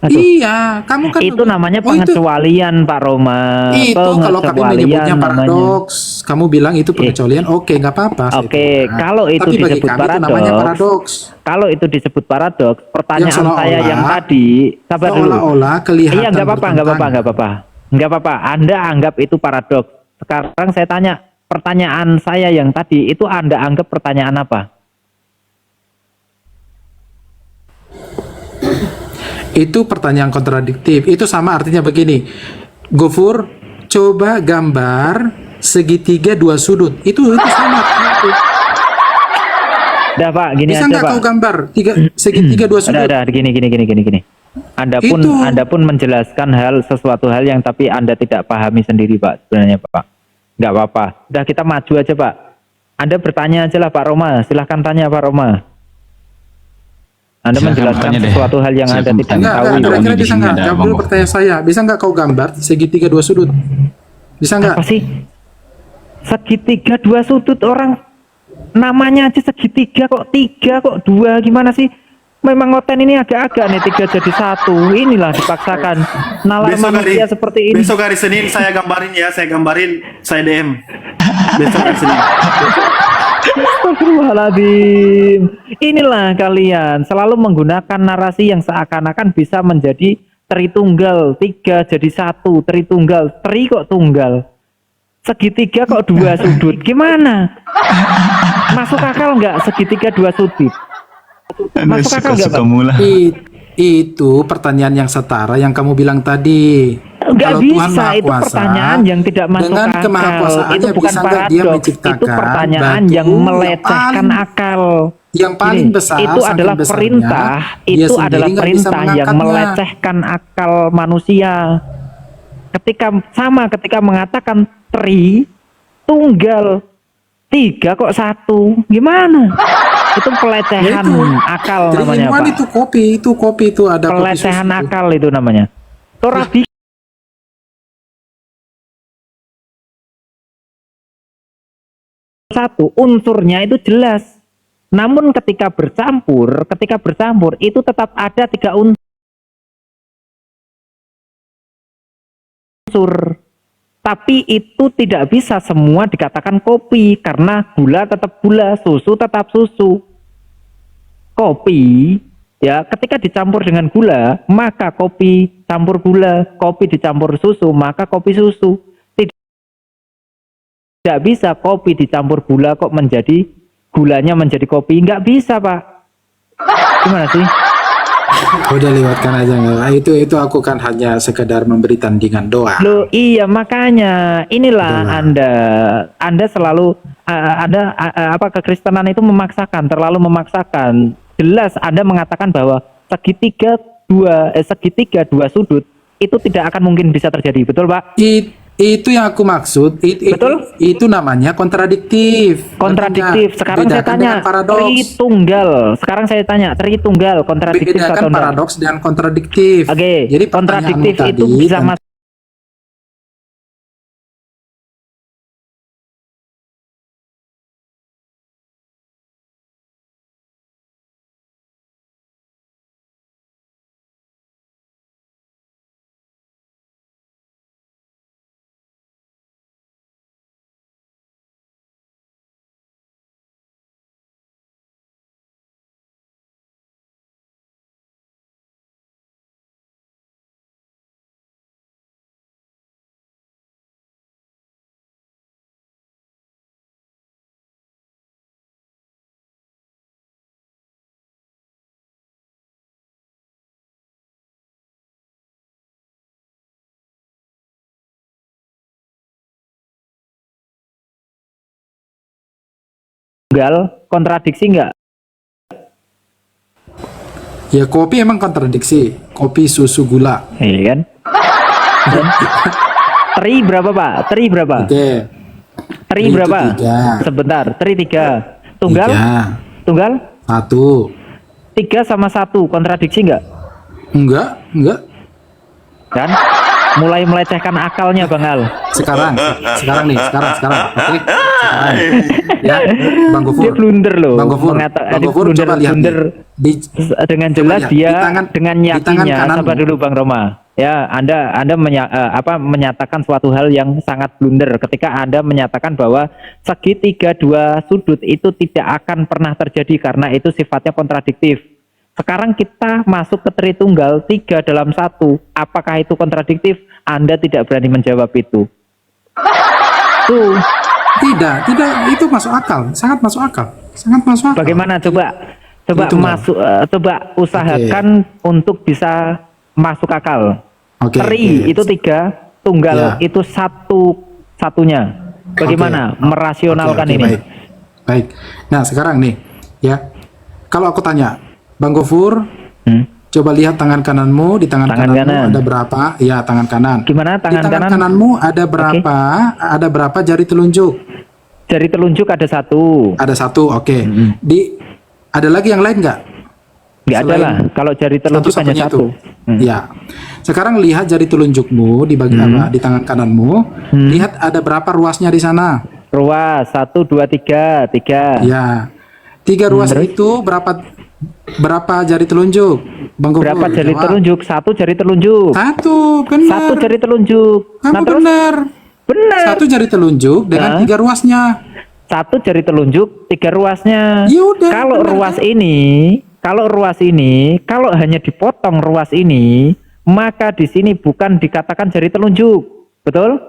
Aduh. Iya, kamu kan itu namanya pengecualian, Pak Roma. Itu kalau kami menyebutnya paradoks, kamu bilang itu pengecualian, oke, nggak apa-apa. Oke, kalau itu Tapi bagi disebut kami itu namanya paradoks. Kalau itu disebut paradoks, pertanyaan seolah-olah- saya yang tadi, sabar dulu. Seolah-olah kelihatan Iya, nggak apa-apa. Anda anggap itu paradoks. Sekarang saya tanya, pertanyaan saya yang tadi itu Anda anggap pertanyaan apa? Itu pertanyaan kontradiktif. Itu sama artinya begini. Gofur, coba gambar segitiga 2 sudut. Itu sama. Udah Pak, gini Bisa aja nggak Pak. kau gambar segitiga 2 sudut? Ada, gini. Anda pun menjelaskan sesuatu hal yang tapi Anda tidak pahami sendiri Pak, sebenarnya Pak. Nggak apa-apa. Udah kita maju aja Pak. Anda bertanya aja lah Pak Roma. Silahkan tanya Pak Roma. Anda menjelaskan sesuatu hal yang Anda tidak tahu. Kira-kira bisa nggak? Jawab dulu pertanyaan saya. Bisa nggak kau gambar segitiga 2 sudut? Bisa nggak? Apa sih? Segitiga 2 sudut, orang namanya aja segitiga kok 3 kok 2, gimana sih? memang Oten ini agak-agak nih 3 jadi 1. Inilah dipaksakan nalar manusia seperti ini. Besok hari Senin saya gambarin ya, saya DM. Besok hari Senin. Astagfirullahaladzim. Inilah kalian selalu menggunakan narasi yang seakan-akan bisa menjadi Tritunggal, 3 jadi 1, Tritunggal, tri kok tunggal, segitiga kok 2 sudut, gimana? Masuk akal nggak segitiga 2 sudut? Masuk akal nggak, Bang? Itu pertanyaan yang setara yang kamu bilang tadi. Nggak Kalau bisa, Tuhan Maha itu Kuasa, pertanyaan yang tidak masuk dengan akal. kemahakuasaannya Itu bukan bisa nggak dia paradoks, menciptakan itu pertanyaan batu yang melecehkan akal. Yang paling Gini, besar, itu saking adalah besarnya, perintah, dia itu sendiri adalah nggak bisa perintah yang mengangkatnya. melecehkan akal manusia. Ketika mengatakan tunggal, 3 kok 1, gimana? Itu pelecehan akal namanya, Pak. Itu kopi itu ada Pelecehan akal itu namanya. Torabi satu unsurnya itu jelas. Namun ketika bercampur itu tetap ada 3 unsur. Tapi itu tidak bisa semua dikatakan kopi karena gula tetap gula, susu tetap susu. Kopi ya ketika dicampur dengan gula, maka kopi campur gula, kopi dicampur susu, maka kopi susu. Tidak bisa kopi dicampur gula kok menjadi gulanya menjadi kopi, nggak bisa, Pak. Gimana sih? Udah lewatkan aja nggak? Itu aku kan hanya sekedar memberi tandingan doa. Loh, iya makanya inilah Anda selalu kekristenan itu memaksakan, terlalu memaksakan. Jelas Anda mengatakan bahwa segitiga dua sudut itu tidak akan mungkin bisa terjadi, betul, Pak? Itu yang aku maksud. Betul? Itu namanya kontradiktif. Kontradiktif. Sekarang saya tanya Tritunggal. Sekarang saya tanya Tritunggal kontradiktif atau enggak? Paradoks dan kontradiktif. Oke. Jadi kontradiktif itu bisa masuk kontradiksi enggak? Ya kopi emang kontradiksi. Kopi susu gula. Iya kan? Tri berapa, Pak? Tri berapa? Oke. Tri berapa? 3. Sebentar, tri 3. Tunggal? 3. Tunggal? 1. 3 sama 1 kontradiksi enggak? Enggak. Kan? Mulai melecehkan akalnya, Bang Al. Sekarang nih. Oke. Sekarang. Ya, Bang Gofur. Dia blunder loh. Bang Gofur coba lihat dengan jelas dia dengan yakinnya. Sabar dulu, Bang Roma. Ya, Anda menyatakan suatu hal yang sangat blunder ketika Anda menyatakan bahwa segitiga 2 sudut itu tidak akan pernah terjadi karena itu sifatnya kontradiktif. Sekarang kita masuk ke Tritunggal 3 dalam 1. Apakah itu kontradiktif? Anda tidak berani menjawab itu. Tuh. Tidak, itu masuk akal, sangat masuk akal. Bagaimana coba usahakan untuk bisa masuk akal. Tri itu 3, tunggal itu satunya. Bagaimana merasionalkan ini? Baik. Nah, sekarang nih, ya. Kalau aku tanya, Bang Gofur, coba lihat tangan kananmu. Di tangan kananmu ada berapa? Ya, tangan kanan. Gimana tangan kanan? Kananmu ada berapa? Ada berapa jari telunjuk? Jari telunjuk ada 1. Ada 1, oke. Ada lagi yang lain nggak? Nggak ada lah. Kalau jari telunjuk hanya 1. Ya. Sekarang lihat jari telunjukmu di bagian di tangan kananmu. Lihat ada berapa ruasnya di sana? Ruas 1, 2, 3. Ya. 3 ruas itu Berapa jari telunjuk? Bang Gofur, Berapa jari jawab. telunjuk? Satu jari telunjuk. Satu, benar. Satu jari telunjuk. Kamu terus? benar. Benar. Satu jari telunjuk dengan Hah? 3 ruasnya. Satu jari telunjuk, 3 ruasnya. Ya udah, Kalau benar, ruas kan? ini, kalau hanya dipotong ruas ini, maka di sini bukan dikatakan jari telunjuk. Betul?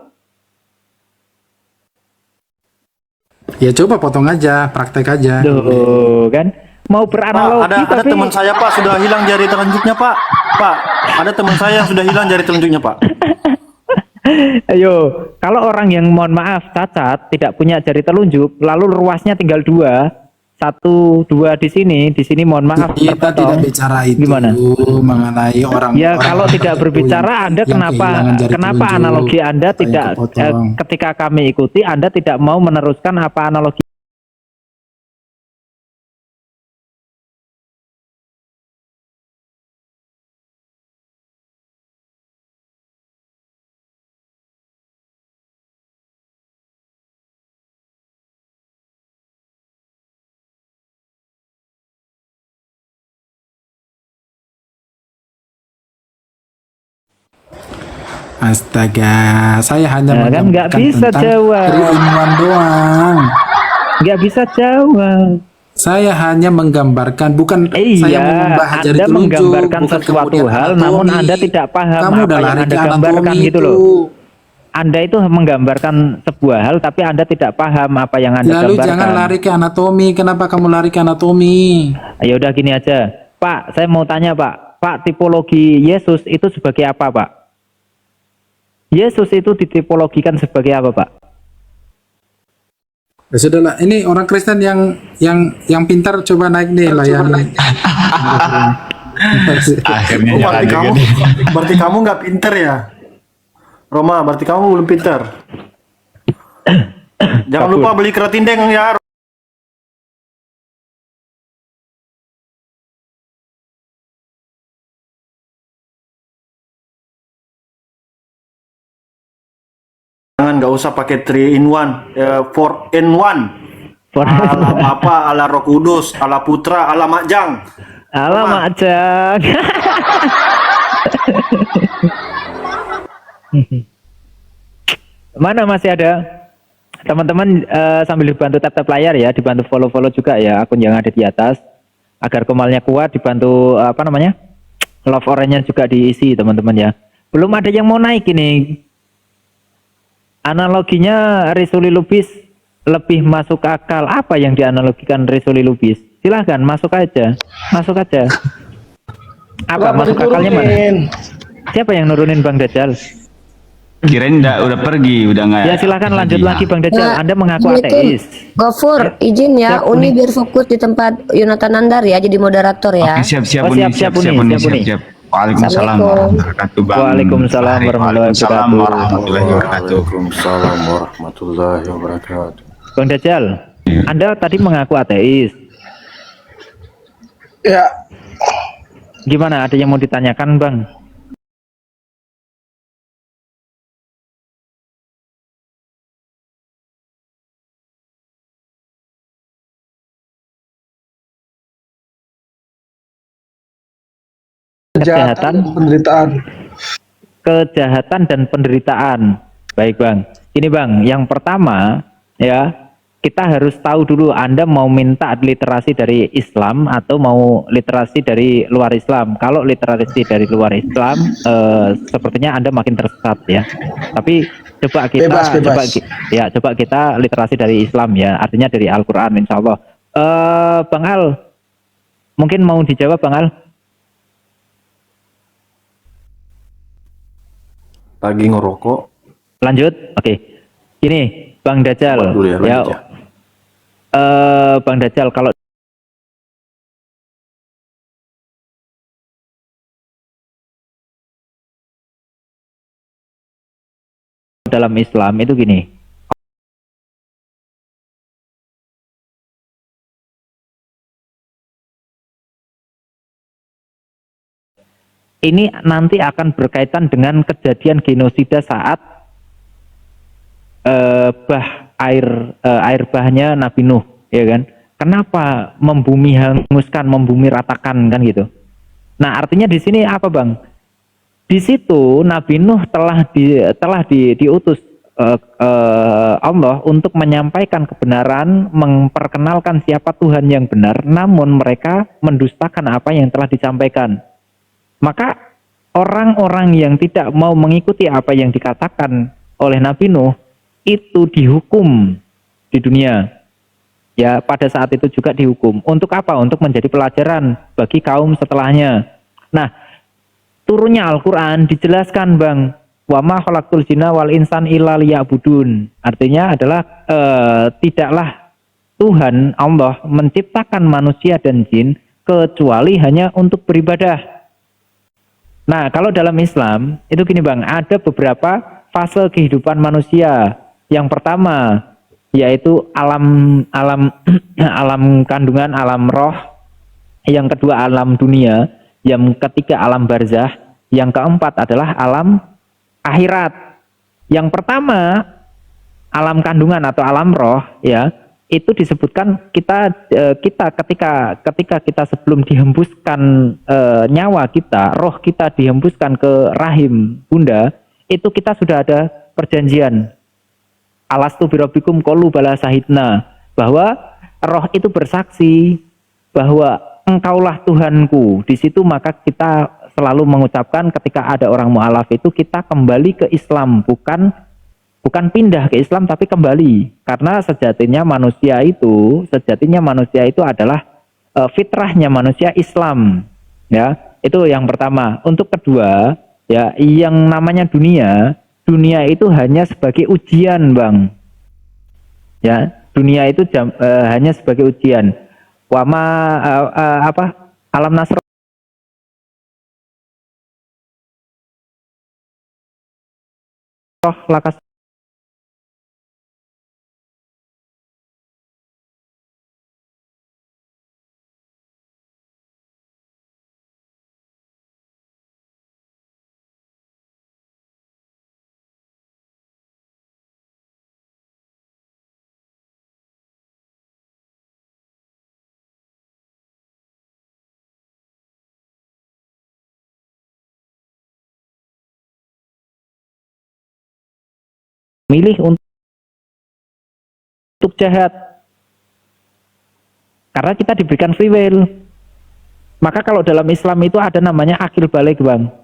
Ya coba potong aja, praktek aja. Tuh, kan? Mau Pak, beranalogi ada tapi teman saya Pak sudah hilang jari telunjuknya Pak. Pak, ada teman saya yang sudah hilang jari telunjuknya Pak. ayo, kalau orang yang mohon maaf cacat, tidak punya jari telunjuk, lalu ruasnya tinggal 2, 1, 2 di sini mohon maaf Kita tidak terpotong. bicara itu Gimana? mengenai orang. Ya orang kalau tidak tertentu berbicara Anda yang kehilangan jari kenapa telunjuk, analogi Anda apa yang tidak kepotong. ketika kami ikuti Anda tidak mau meneruskan apa analogi. Astaga, saya hanya Nah, kan nggak menggambarkan bisa tentang jawab. 3-in-1 doang. Nggak bisa jawab. Saya hanya menggambarkan, bukan saya Iya, mengubah jari Anda telunjuk, menggambarkan bukan sesuatu kemudian hal, anatomi. namun Anda tidak paham Kamu apa udah yang lari Anda ke gambarkan anatomi gitu loh. Anda itu menggambarkan sebuah hal, tapi Anda tidak paham apa yang Anda Lalu gambarkan. jangan lari ke anatomi. Kenapa kamu lari ke anatomi? Ya udah gini aja, Pak. Saya mau tanya, Pak. Pak, tipologi Yesus itu sebagai apa, Pak? Yesus itu ditipologikan sebagai apa, Pak? Ya sudahlah, ini orang Kristen yang pintar coba naik nih layani. Akhirnya Berarti kamu nggak pinter ya, Roma? Berarti kamu belum pinter. Jangan lupa beli keratindeng ya. Jangan, nggak usah pakai 3 in 1, 4 in 1. Ala apa? Ala Roh Kudus, ala Putra, ala Makjang. Alamak, Jang. Mana masih ada? Teman-teman sambil dibantu tap-tap layar ya, dibantu follow-follow juga ya akun yang ada di atas agar kemalnya kuat, dibantu apa namanya? Love orange juga diisi teman-teman ya. Belum ada yang mau naik ini. Analoginya Risuli Lubis lebih masuk akal. Apa yang dianalogikan Risuli Lubis? Silahkan masuk aja. Masuk aja. Apa masuk akalnya mana? Siapa yang nurunin Bang Dajjal? Kirain udah pergi, udah nggak. Ya silahkan lanjut lagi Bang Dajjal. Nah, Anda mengaku Assalamualaikum. ateis. Gofur, izin ya, Siap, Uni Uni. biar fokus di tempat Yonatan Nandar ya, jadi moderator ya. Oke, siap-siap Oh, Uni, siap, siap-siap Uni, Uni, siap, Uni. siap-siap. Waalaikumsalam Assalamualaikum. warahmatullahi wabarakatuh, Bang. Waalaikumsalam warahmatullahi Waalaikumsalam wabarakatuh. warahmatullahi wabarakatuh. Waalaikumsalam warahmatullahi wabarakatuh. Bang Dajjal, Anda tadi mengaku ateis. Ya, Gimana? Ada yang mau ditanyakan Bang? kejahatan, penderitaan. Kejahatan dan penderitaan. Baik Bang. Ini Bang, yang pertama ya, kita harus tahu dulu Anda mau minta literasi dari Islam atau mau literasi dari luar Islam. Kalau literasi dari luar Islam, sepertinya Anda makin tersesat ya. Tapi coba kita Bebas. coba kita literasi dari Islam ya, artinya dari Al-Qur'an insya Allah. Bang Al, mungkin mau dijawab Bang Al? Lagi ngerokok. Lanjut, oke. Gini, Bang Dajjal, Buat dulu ya, lanjut ya. Bang Dajjal, kalau dalam Islam itu gini, ini nanti akan berkaitan dengan kejadian genosida saat air bahnya Nabi Nuh, ya kan? kenapa membumi hanguskan, membumi ratakan kan gitu. Nah, artinya di sini apa, Bang? Di situ Nabi Nuh telah diutus Allah untuk menyampaikan kebenaran, memperkenalkan siapa Tuhan yang benar, namun mereka mendustakan apa yang telah disampaikan. Maka orang-orang yang tidak mau mengikuti apa yang dikatakan oleh Nabi Nuh itu dihukum di dunia. Ya, pada saat itu juga dihukum. Untuk apa? Untuk menjadi pelajaran bagi kaum setelahnya. Nah, turunnya Al-Quran dijelaskan, Bang, wa ma khalaqtul jinna wal insan illa liya'budun. Artinya adalah tidaklah Tuhan Allah menciptakan manusia dan jin kecuali hanya untuk beribadah. Nah, kalau dalam Islam itu gini, Bang, ada beberapa fase kehidupan manusia. Yang pertama yaitu alam kandungan, alam roh. Yang kedua alam dunia. Yang ketiga alam barzah. Yang keempat adalah alam akhirat. Yang pertama alam kandungan atau alam roh, ya, itu disebutkan kita ketika kita sebelum dihembuskan nyawa kita, roh kita dihembuskan ke rahim bunda, itu kita sudah ada perjanjian. Alastu birabbikum qalu bala sahidna, bahwa roh itu bersaksi bahwa engkaulah Tuhanku. Di situ maka kita selalu mengucapkan ketika ada orang mu'alaf itu kita kembali ke Islam, bukan pindah ke Islam tapi kembali, karena sejatinya manusia itu adalah fitrahnya manusia Islam, ya. Itu yang pertama. Untuk kedua, ya, yang namanya dunia itu hanya sebagai ujian, Bang. Ya, dunia itu hanya sebagai ujian. Wama alam nasr lakas milih untuk jahat, karena kita diberikan free will. Maka kalau dalam Islam itu ada namanya akil balik, Bang.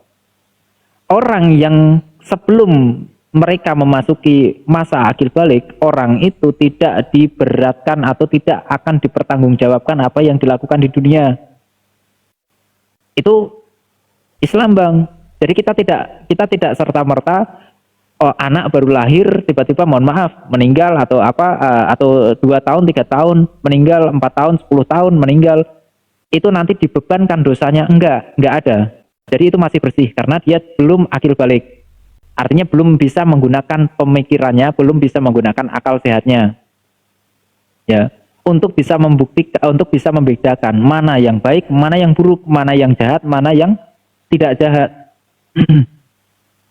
Orang yang sebelum mereka memasuki masa akil balik, orang itu tidak diberatkan atau tidak akan dipertanggungjawabkan apa yang dilakukan di dunia. Itu Islam, Bang. Jadi kita tidak serta-merta anak baru lahir tiba-tiba mohon maaf meninggal atau atau 2 tahun 3 tahun meninggal, 4 tahun 10 tahun meninggal, itu nanti dibebankan dosanya. Enggak ada. Jadi itu masih bersih karena dia belum akil balik, artinya belum bisa menggunakan pemikirannya, belum bisa menggunakan akal sehatnya, ya, untuk bisa membuktikan, untuk bisa membedakan mana yang baik, mana yang buruk, mana yang jahat, mana yang tidak jahat.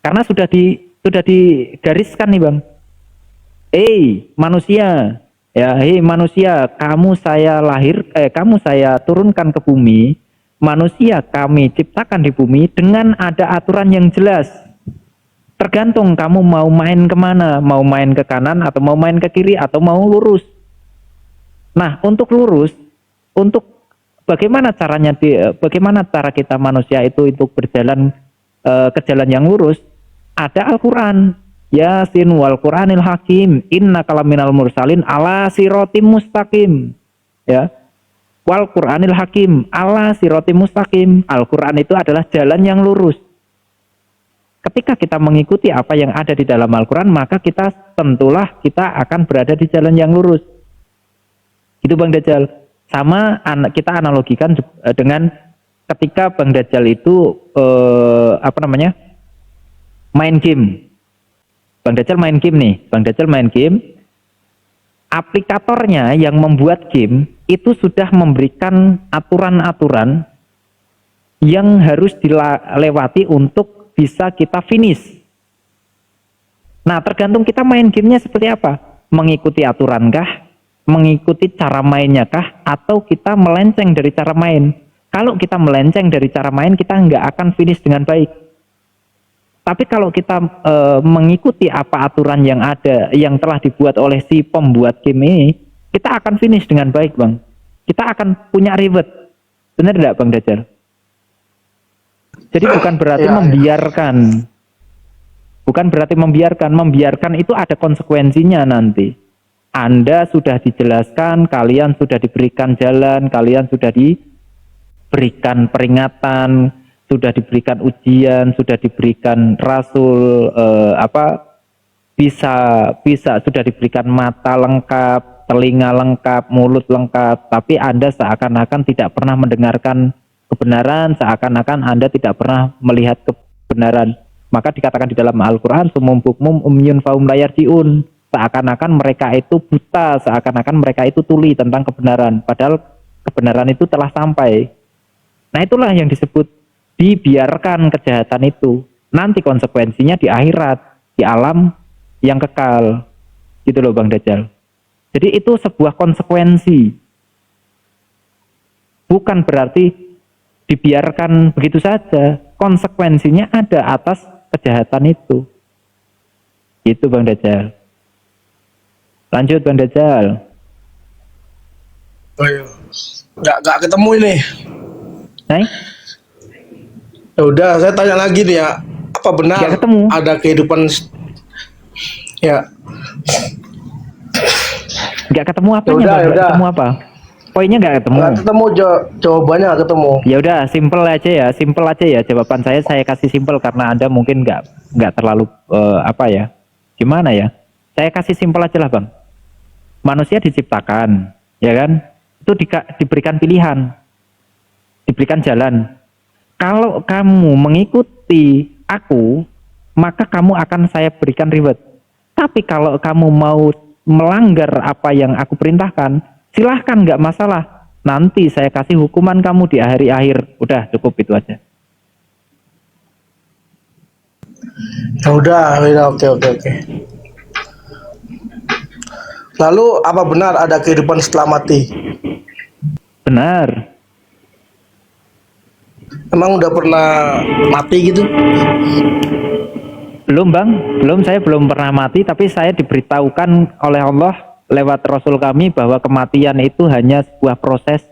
Karena sudah digariskan nih, Bang. Manusia, ya, manusia, kamu saya turunkan ke bumi. Manusia kami ciptakan di bumi dengan ada aturan yang jelas. Tergantung kamu mau main kemana, mau main ke kanan atau mau main ke kiri atau mau lurus. Nah, untuk lurus, untuk bagaimana caranya, bagaimana cara kita manusia itu untuk berjalan ke jalan yang lurus? Ada Al-Quran, Yasin wal Quranil Hakim, innaka laminal mursalin ala siratim mustaqim, ya, wal Quranil Hakim ala siratim mustaqim. Al-Quran itu adalah jalan yang lurus. Ketika kita mengikuti apa yang ada di dalam Al-Quran, maka tentulah kita akan berada di jalan yang lurus. Itu, Bang Dajjal. Sama kita analogikan dengan ketika Bang Dajjal itu main game. Bang Dajjal main game nih. Bang Dajjal main game. Aplikatornya yang membuat game itu sudah memberikan aturan-aturan yang harus dilewati untuk bisa kita finish. Nah, tergantung kita main gamenya seperti apa. Mengikuti aturankah? mengikuti cara mainnya kah, atau kita melenceng dari cara main? Kalau kita melenceng dari cara main, kita nggak akan finish dengan baik. Tapi kalau kita mengikuti apa aturan yang ada, yang telah dibuat oleh si pembuat game ini, kita akan finish dengan baik, Bang. Kita akan punya reward. Benar nggak, Bang Dajjal? Jadi bukan berarti membiarkan. Bukan berarti membiarkan itu ada konsekuensinya nanti. Anda sudah dijelaskan, kalian sudah diberikan jalan, kalian sudah diberikan peringatan, sudah diberikan ujian, sudah diberikan rasul, bisa sudah diberikan mata lengkap, telinga lengkap, mulut lengkap, tapi Anda seakan-akan tidak pernah mendengarkan kebenaran, seakan-akan Anda tidak pernah melihat kebenaran. Maka dikatakan di dalam Al-Quran, sumum bukmum umyun faum layarjiun, seakan-akan mereka itu buta, seakan-akan mereka itu tuli tentang kebenaran, padahal kebenaran itu telah sampai. Nah, itulah yang disebut dibiarkan kejahatan itu. Nanti konsekuensinya di akhirat, di alam yang kekal. Gitu loh, Bang Dajjal. Jadi itu sebuah konsekuensi. Bukan berarti dibiarkan begitu saja. Konsekuensinya ada atas kejahatan itu. Itu, Bang Dajjal. Lanjut, Bang Dajjal. Ayo. Nggak ketemu ini. Nah? Ya udah, saya tanya lagi nih ya. Apa benar ada kehidupan ya? Nggak ketemu apanya, Bang? Nggak ketemu apa? Poinnya nggak ketemu. Nggak ketemu, jawabannya nggak ketemu. Ya udah, simple aja ya jawaban saya kasih simple karena Anda mungkin nggak terlalu gimana ya? Saya kasih simple aja lah, Bang. Manusia diciptakan, ya kan? Itu diberikan pilihan, diberikan jalan. Kalau kamu mengikuti aku, maka kamu akan saya berikan reward. Tapi kalau kamu mau melanggar apa yang aku perintahkan, silahkan, nggak masalah. Nanti saya kasih hukuman kamu di hari akhir. Udah, cukup itu aja. Ya udah, oke. Lalu apa benar ada kehidupan setelah mati? Benar. Emang udah pernah mati gitu? Belum, Bang. Saya belum pernah mati, tapi saya diberitahukan oleh Allah lewat Rasul kami bahwa kematian itu hanya sebuah proses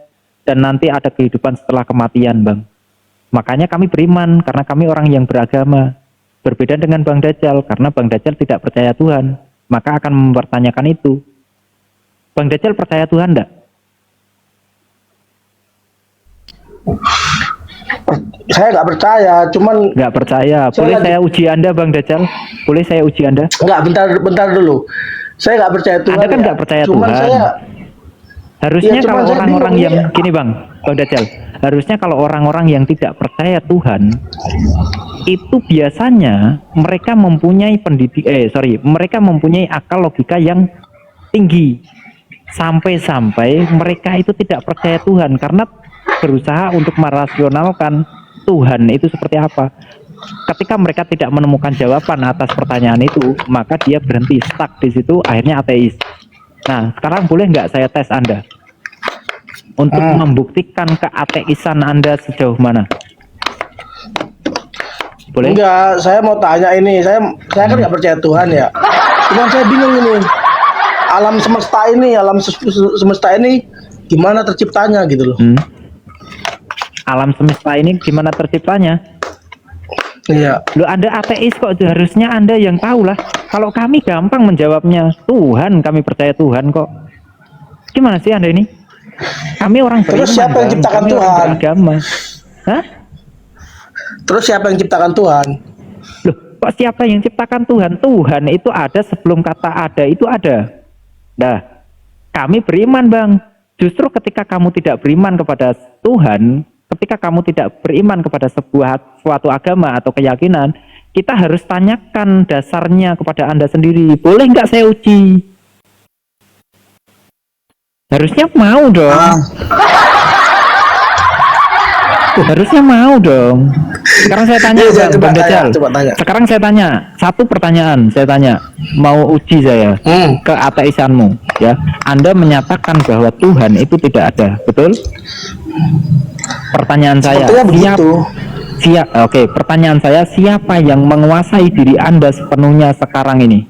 dan nanti ada kehidupan setelah kematian, Bang. Makanya kami beriman karena kami orang yang beragama. Berbeda dengan Bang Dajjal, karena Bang Dajjal tidak percaya Tuhan, maka akan mempertanyakan itu. Bang Dajjal percaya Tuhan enggak? Saya nggak percaya, cuman nggak percaya. Boleh saya uji Anda, Bang Dajjal? Boleh saya uji Anda? Nggak, bentar dulu. Saya nggak percaya Tuhan. Anda kan nggak percaya cuman Tuhan. Harusnya kalau orang-orang yang gini, Bang Dajjal, harusnya kalau orang-orang yang tidak percaya Tuhan itu biasanya mereka mempunyai mereka mempunyai akal logika yang tinggi. Sampai-sampai mereka itu tidak percaya Tuhan karena berusaha untuk merasionalkan Tuhan itu seperti apa. Ketika mereka tidak menemukan jawaban atas pertanyaan itu, maka dia berhenti, stuck di situ, akhirnya ateis. Nah, sekarang boleh nggak saya tes Anda untuk membuktikan keateisan Anda sejauh mana? Boleh? Enggak, saya mau tanya ini, saya kan nggak percaya Tuhan ya. Cuman saya bingung ini, alam semesta ini gimana terciptanya gitu loh. Alam semesta ini gimana terciptanya? Iya. Loh, Anda ateis kok, harusnya Anda yang tahu lah. Kalau kami gampang menjawabnya, Tuhan, kami percaya Tuhan kok. Gimana sih Anda ini? Kami orang beriman. Terus siapa yang ciptakan Tuhan? Beragama. Hah? Terus siapa yang ciptakan Tuhan? Loh, kok siapa yang ciptakan Tuhan? Tuhan itu ada sebelum kata ada itu ada. Nah, kami beriman, Bang. Justru ketika kamu tidak beriman kepada Tuhan, ketika kamu tidak beriman kepada suatu agama atau keyakinan, kita harus tanyakan dasarnya kepada Anda sendiri. Boleh nggak saya uji? Harusnya mau dong. Harusnya mau dong. Sekarang saya tanya, Iya, Bang, coba Bang tanya, Dajjal. coba tanya. Sekarang saya tanya, satu pertanyaan saya tanya, mau uji saya ke ateisanmu, ya. Anda menyatakan bahwa Tuhan itu tidak ada, betul? Pertanyaan saya, pertanyaan saya, siapa yang menguasai diri Anda sepenuhnya sekarang ini?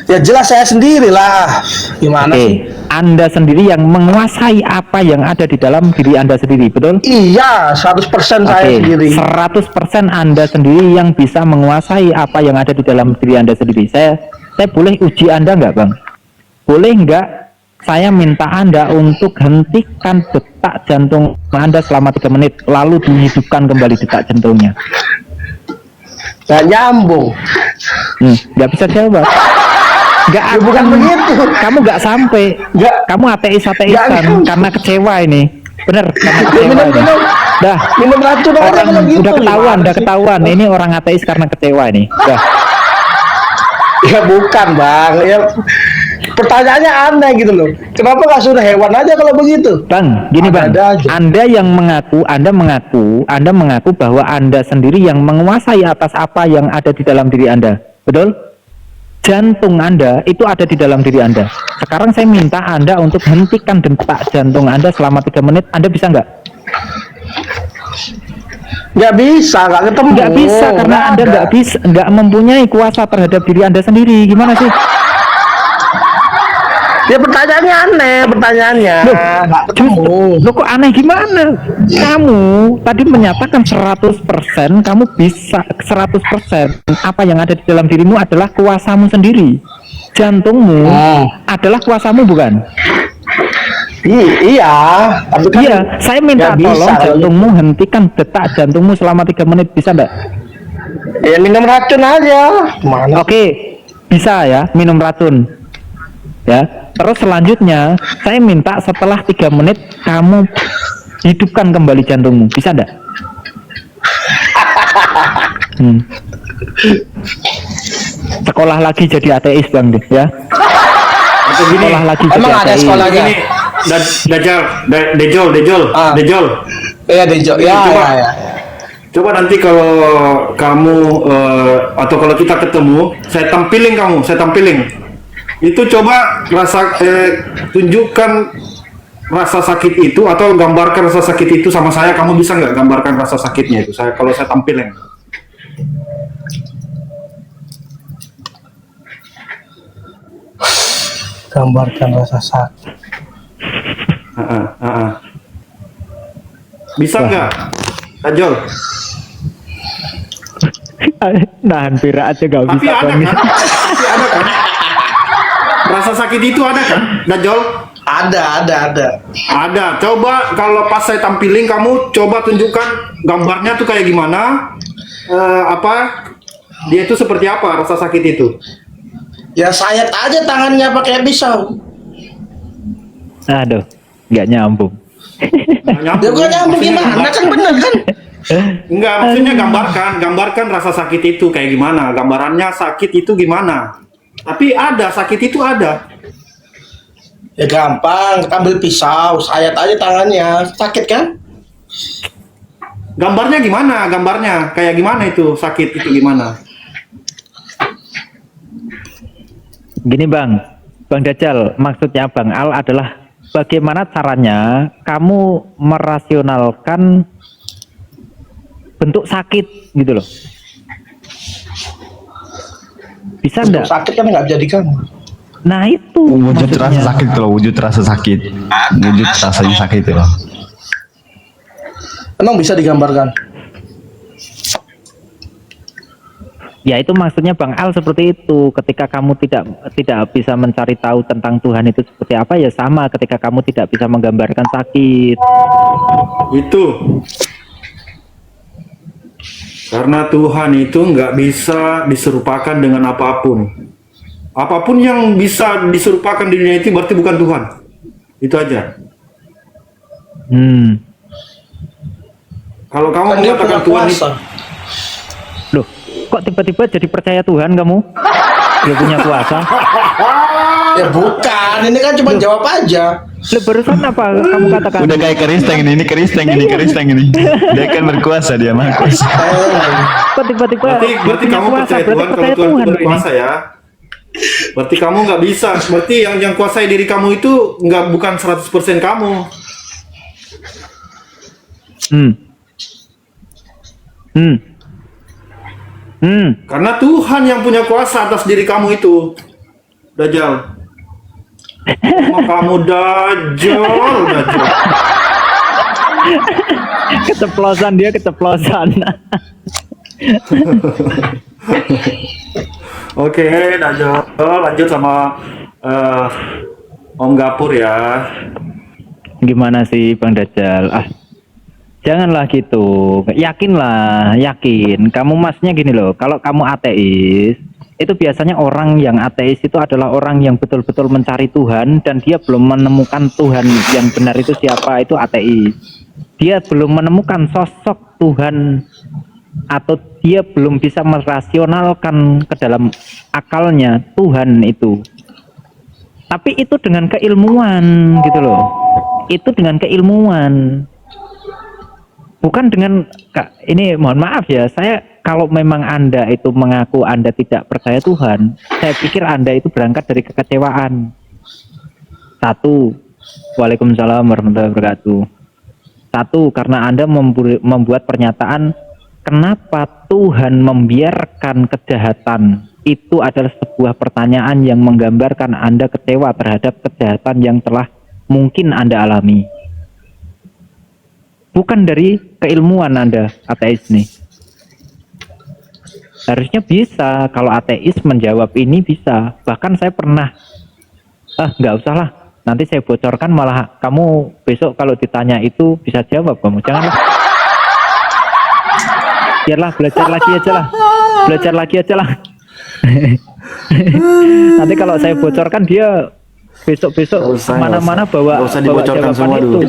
Ya jelas saya sendirilah. Gimana sih? Anda sendiri yang menguasai apa yang ada di dalam diri Anda sendiri, betul? Iya, 100% saya sendiri. 100% Anda sendiri yang bisa menguasai apa yang ada di dalam diri Anda sendiri. Saya boleh uji Anda nggak, Bang? Boleh nggak saya minta Anda untuk hentikan detak jantung Anda selama 3 menit, lalu dihidupkan kembali detak jantungnya? Nggak nyambung. Nggak bisa jawab. Nggak Ya, bukan begitu. Kamu nggak sampai. Kamu ateisan karena kecewa ini. Bener, karena kecewa ini. Minum racun orang gitu. Udah ketahuan. Ini orang ateis karena kecewa ini. Ya bukan, Bang. Ya pertanyaannya aneh gitu loh. Kenapa nggak suruh hewan aja kalau begitu? Bang, gini Bang. Anda mengaku bahwa Anda sendiri yang menguasai atas apa yang ada di dalam diri Anda. Betul? Jantung Anda itu ada di dalam diri Anda. Sekarang saya minta Anda untuk hentikan detak jantung Anda selama 3 menit. Anda bisa nggak? Nggak bisa, nggak ketemu. Nggak bisa karena Anda nggak mempunyai kuasa terhadap diri Anda sendiri. Gimana sih? Ya pertanyaannya aneh, pertanyaannya. Loh kok aneh gimana? Kamu tadi menyatakan 100%, kamu bisa 100%. Apa yang ada di dalam dirimu adalah kuasamu sendiri. Jantungmu adalah kuasamu, bukan? Iya, tapi kan saya minta tolong jantungmu hentikan detak jantungmu selama 3 menit, bisa enggak? Ya minum racun aja. Oke, bisa ya, minum racun. Ya, terus selanjutnya saya minta setelah 3 menit kamu hidupkan kembali jantungmu, bisa enggak? Sekolah lagi jadi ateis, Bang, ya. Sekolah lagi jadi Emang ada ateis. sekolah gini? Dajjal. Iya, Dejol. Coba nanti kalau kamu atau kalau kita ketemu, saya tampilin. Itu coba tunjukkan rasa sakit itu atau gambarkan rasa sakit itu sama saya. Kamu bisa nggak gambarkan rasa sakitnya itu? Kalau saya tampilin. Gambarkan rasa sakit. Bisa nggak, Dajjal? Nahan pira aja gak Tapi bisa. ada kan? Tapi ada kan? Rasa sakit itu ada kan, Dajjal? Ada. Coba kalau pas saya tampilin, kamu coba tunjukkan gambarnya tuh kayak gimana? Dia itu seperti apa rasa sakit itu? Ya sayat aja tangannya pakai pisau. Aduh, nggak nyambung. Ya gua nyambung gimana kan bener kan? Enggak, maksudnya gambarkan rasa sakit itu kayak gimana? Gambarannya sakit itu gimana? Tapi ada, sakit itu ada. Ya gampang, ambil pisau, sayat aja tangannya. Sakit kan? Gambarnya gimana? Gambarnya kayak gimana itu sakit itu gimana? Gini Bang Dajjal, maksudnya Bang Al adalah bagaimana caranya kamu merasionalkan bentuk sakit gitu loh. Bisa enggak? Sakit kan nggak bisa digambar. Nah itu wujud rasa sakit, kalau wujud rasa sakit, wujud rasanya sakit itu loh. Emang bisa digambarkan? Ya itu maksudnya Bang Al seperti itu. Ketika kamu tidak bisa mencari tahu tentang Tuhan itu seperti apa, ya sama ketika kamu tidak bisa menggambarkan sakit. Itu karena Tuhan itu nggak bisa diserupakan dengan apapun. Apapun yang bisa diserupakan di dunia itu berarti bukan Tuhan. Itu aja. Kalau kamu mengatakan Tuhan itu, loh, kok tiba-tiba jadi percaya Tuhan kamu? Dia punya kuasa. Ya bukan, ini kan cuma jawab aja. Lu barusan apa kamu katakan? Udah kayak keristeng ini keristeng ini. Dia kan berkuasa, dia mah kuasa. Tiba-tiba Berarti kamu percaya Tuhan kalau Tuhan berkuasa ya. Berarti kamu nggak bisa. Berarti yang kuasai diri kamu itu bukan 100% kamu. Karena Tuhan yang punya kuasa atas diri kamu itu. Dajjal. Kamu Dajjal. keceplosan. Oke, Dajjal, lanjut sama Om Gapur ya. Gimana sih Bang Dajjal? Janganlah gitu. Yakin. Kamu masnya gini loh. Kalau kamu ateis, itu biasanya orang yang ateis itu adalah orang yang betul-betul mencari Tuhan dan dia belum menemukan Tuhan yang benar itu siapa, itu ateis. Dia belum menemukan sosok Tuhan atau dia belum bisa merasionalkan ke dalam akalnya Tuhan itu. Tapi itu dengan keilmuan gitu loh. Itu dengan keilmuan. Bukan dengan, ini mohon maaf ya, saya kalau memang Anda itu mengaku Anda tidak percaya Tuhan, saya pikir Anda itu berangkat dari kekecewaan. Satu, Waalaikumsalam warahmatullahi wabarakatuh. Satu, karena Anda membuat pernyataan, kenapa Tuhan membiarkan kejahatan? Itu adalah sebuah pertanyaan yang menggambarkan Anda kecewa terhadap kejahatan yang telah mungkin Anda alami. Bukan dari keilmuan Anda, ateis nih. Harusnya bisa, kalau ateis menjawab ini bisa. Bahkan saya pernah, nggak usah lah, nanti saya bocorkan malah kamu besok kalau ditanya itu bisa jawab kamu. Janganlah. Biarlah belajar lagi aja lah. Nanti kalau saya bocorkan dia besok-besok mana-mana bawa dibocorkan semua dulu.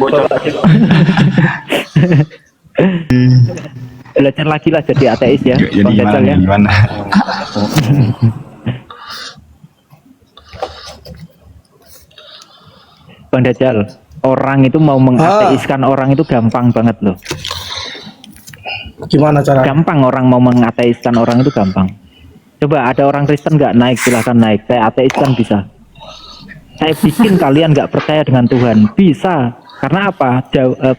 Belajar lagi lah jadi ateis ya. Jadi gimana? Bang Dajjal, orang itu mau mengateiskan orang itu gampang banget loh. Gimana cara? Gampang, orang mau mengateiskan orang itu gampang. Coba ada orang Kristen nggak naik, silahkan naik. Saya ateiskan bisa. Saya bikin kalian nggak percaya dengan Tuhan, bisa. Karena apa?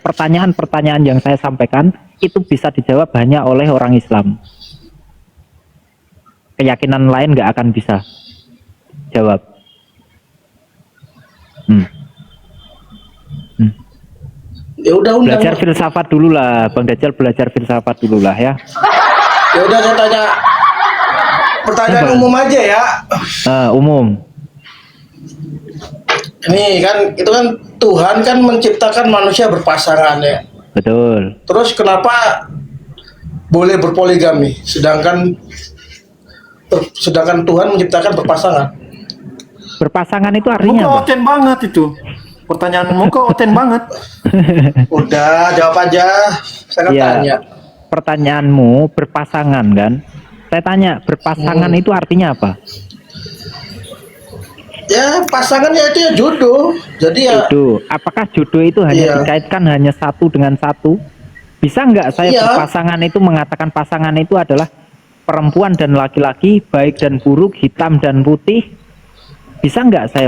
Pertanyaan-pertanyaan yang saya sampaikan itu bisa dijawab hanya oleh orang Islam. Keyakinan lain nggak akan bisa jawab. Ya udah, belajar filsafat dulu lah, Bang Dajjal, belajar filsafat dulu lah ya. Ya udah, saya tanya pertanyaan umum aja ya. Umum. Ini kan, itu kan Tuhan kan menciptakan manusia berpasangan ya. Betul. Terus kenapa boleh berpoligami, sedangkan Tuhan menciptakan berpasangan? Berpasangan itu artinya apa? Oten banget itu. Pertanyaanmu kok oten banget. Udah, jawab aja. Saya kan tanya. Pertanyaanmu berpasangan kan? Saya tanya, berpasangan itu artinya apa? Ya, pasangannya itu ya jodoh. Jadi ya jodoh. Apakah jodoh itu hanya dikaitkan hanya satu dengan satu? Bisa nggak saya berpasangan itu mengatakan pasangan itu adalah perempuan dan laki-laki, baik dan buruk, hitam dan putih? Bisa nggak saya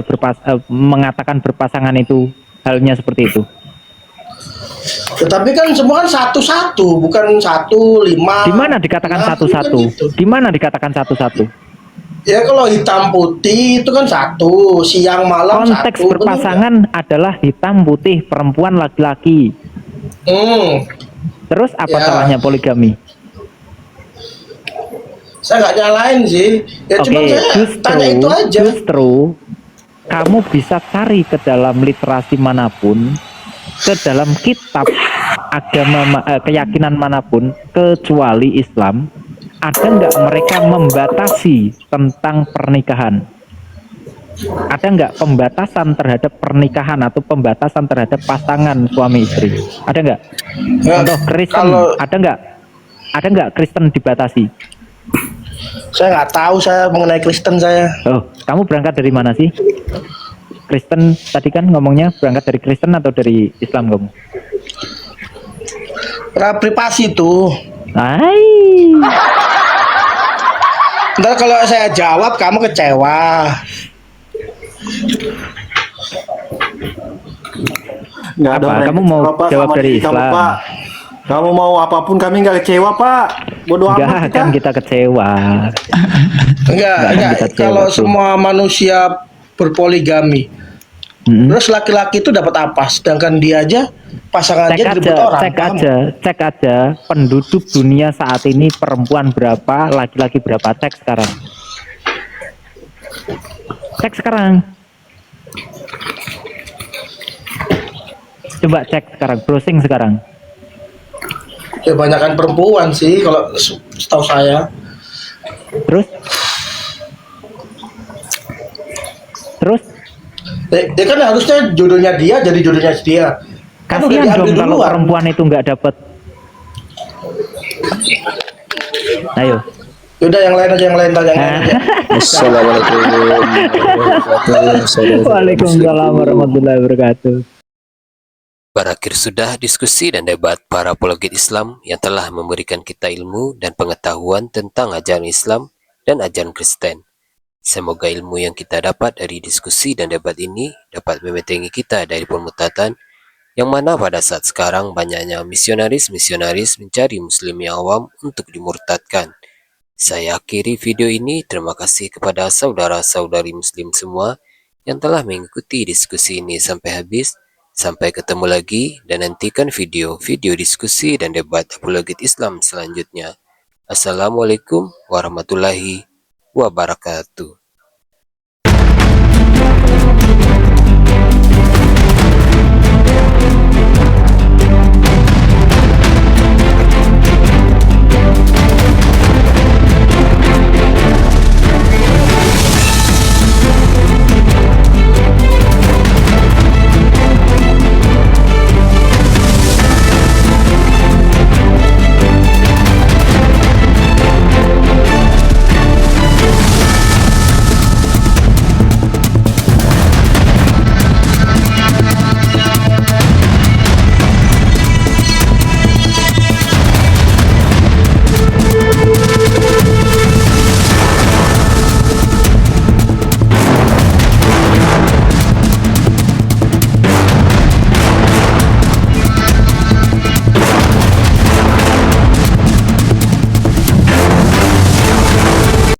mengatakan berpasangan itu halnya seperti itu? Tetapi kan semua kan satu-satu, bukan 1, 5. Di mana dikatakan satu-satu? Di mana dikatakan satu-satu? Ya kalau hitam putih itu kan satu, siang malam konteks satu. Berpasangan adalah hitam putih, perempuan laki-laki. Terus apa salahnya poligami? Saya nggak nyalain sih. Ya cuma saya tanya itu aja. Justru kamu bisa cari ke dalam literasi manapun, ke dalam kitab agama keyakinan manapun kecuali Islam, ada nggak mereka membatasi tentang pernikahan? Ada nggak pembatasan terhadap pernikahan atau pembatasan terhadap pasangan suami istri? Ada nggak? Contoh Kristen, ada nggak? Ada nggak Kristen dibatasi? Saya nggak tahu saya mengenai Kristen saya. Oh, kamu berangkat dari mana sih? Kristen tadi kan ngomongnya berangkat dari Kristen atau dari Islam kamu? Privasi tuh. Hai. Ntar kalau saya jawab kamu kecewa. Nggak ada Apa? orang Kamu yang mau kecewa, Pak, jawab sama dari diri kamu, Islam? Pak. Kamu mau apapun kami nggak kecewa, Pak. Bodoh amat Enggak kita. akan kita kecewa. Enggak. kita kecewa, Kalau bro. semua manusia berpoligami, terus laki-laki itu dapat apa? Sedangkan dia aja pasangan dia direbut orang. Cek aja penduduk dunia saat ini perempuan berapa, laki-laki berapa, cek sekarang. Cek sekarang. Coba cek sekarang, browsing sekarang. Kebanyakan perempuan sih kalau setahu saya. Terus? Dia kan harusnya jodohnya dia jadi jodohnya dia. Kan udah Kasihan diambil dong kalau duluan. perempuan itu nggak dapat. Ayo. Yaudah yang lain aja tanya. Assalamualaikum warahmatullahi wabarakatuh. Waalaikumsalam warahmatullahi wabarakatuh. Berakhir sudah diskusi dan debat para apologet Islam yang telah memberikan kita ilmu dan pengetahuan tentang ajaran Islam dan ajaran Kristen. Semoga ilmu yang kita dapat dari diskusi dan debat ini dapat membentengi kita dari pemutatan yang mana pada saat sekarang banyaknya misionaris-misionaris mencari muslim yang awam untuk dimurtadkan. Saya akhiri video ini. Terima kasih kepada saudara-saudari muslim semua yang telah mengikuti diskusi ini sampai habis. Sampai ketemu lagi dan nantikan video-video diskusi dan debat apologet Islam selanjutnya. Assalamualaikum warahmatullahi wabarakatuh.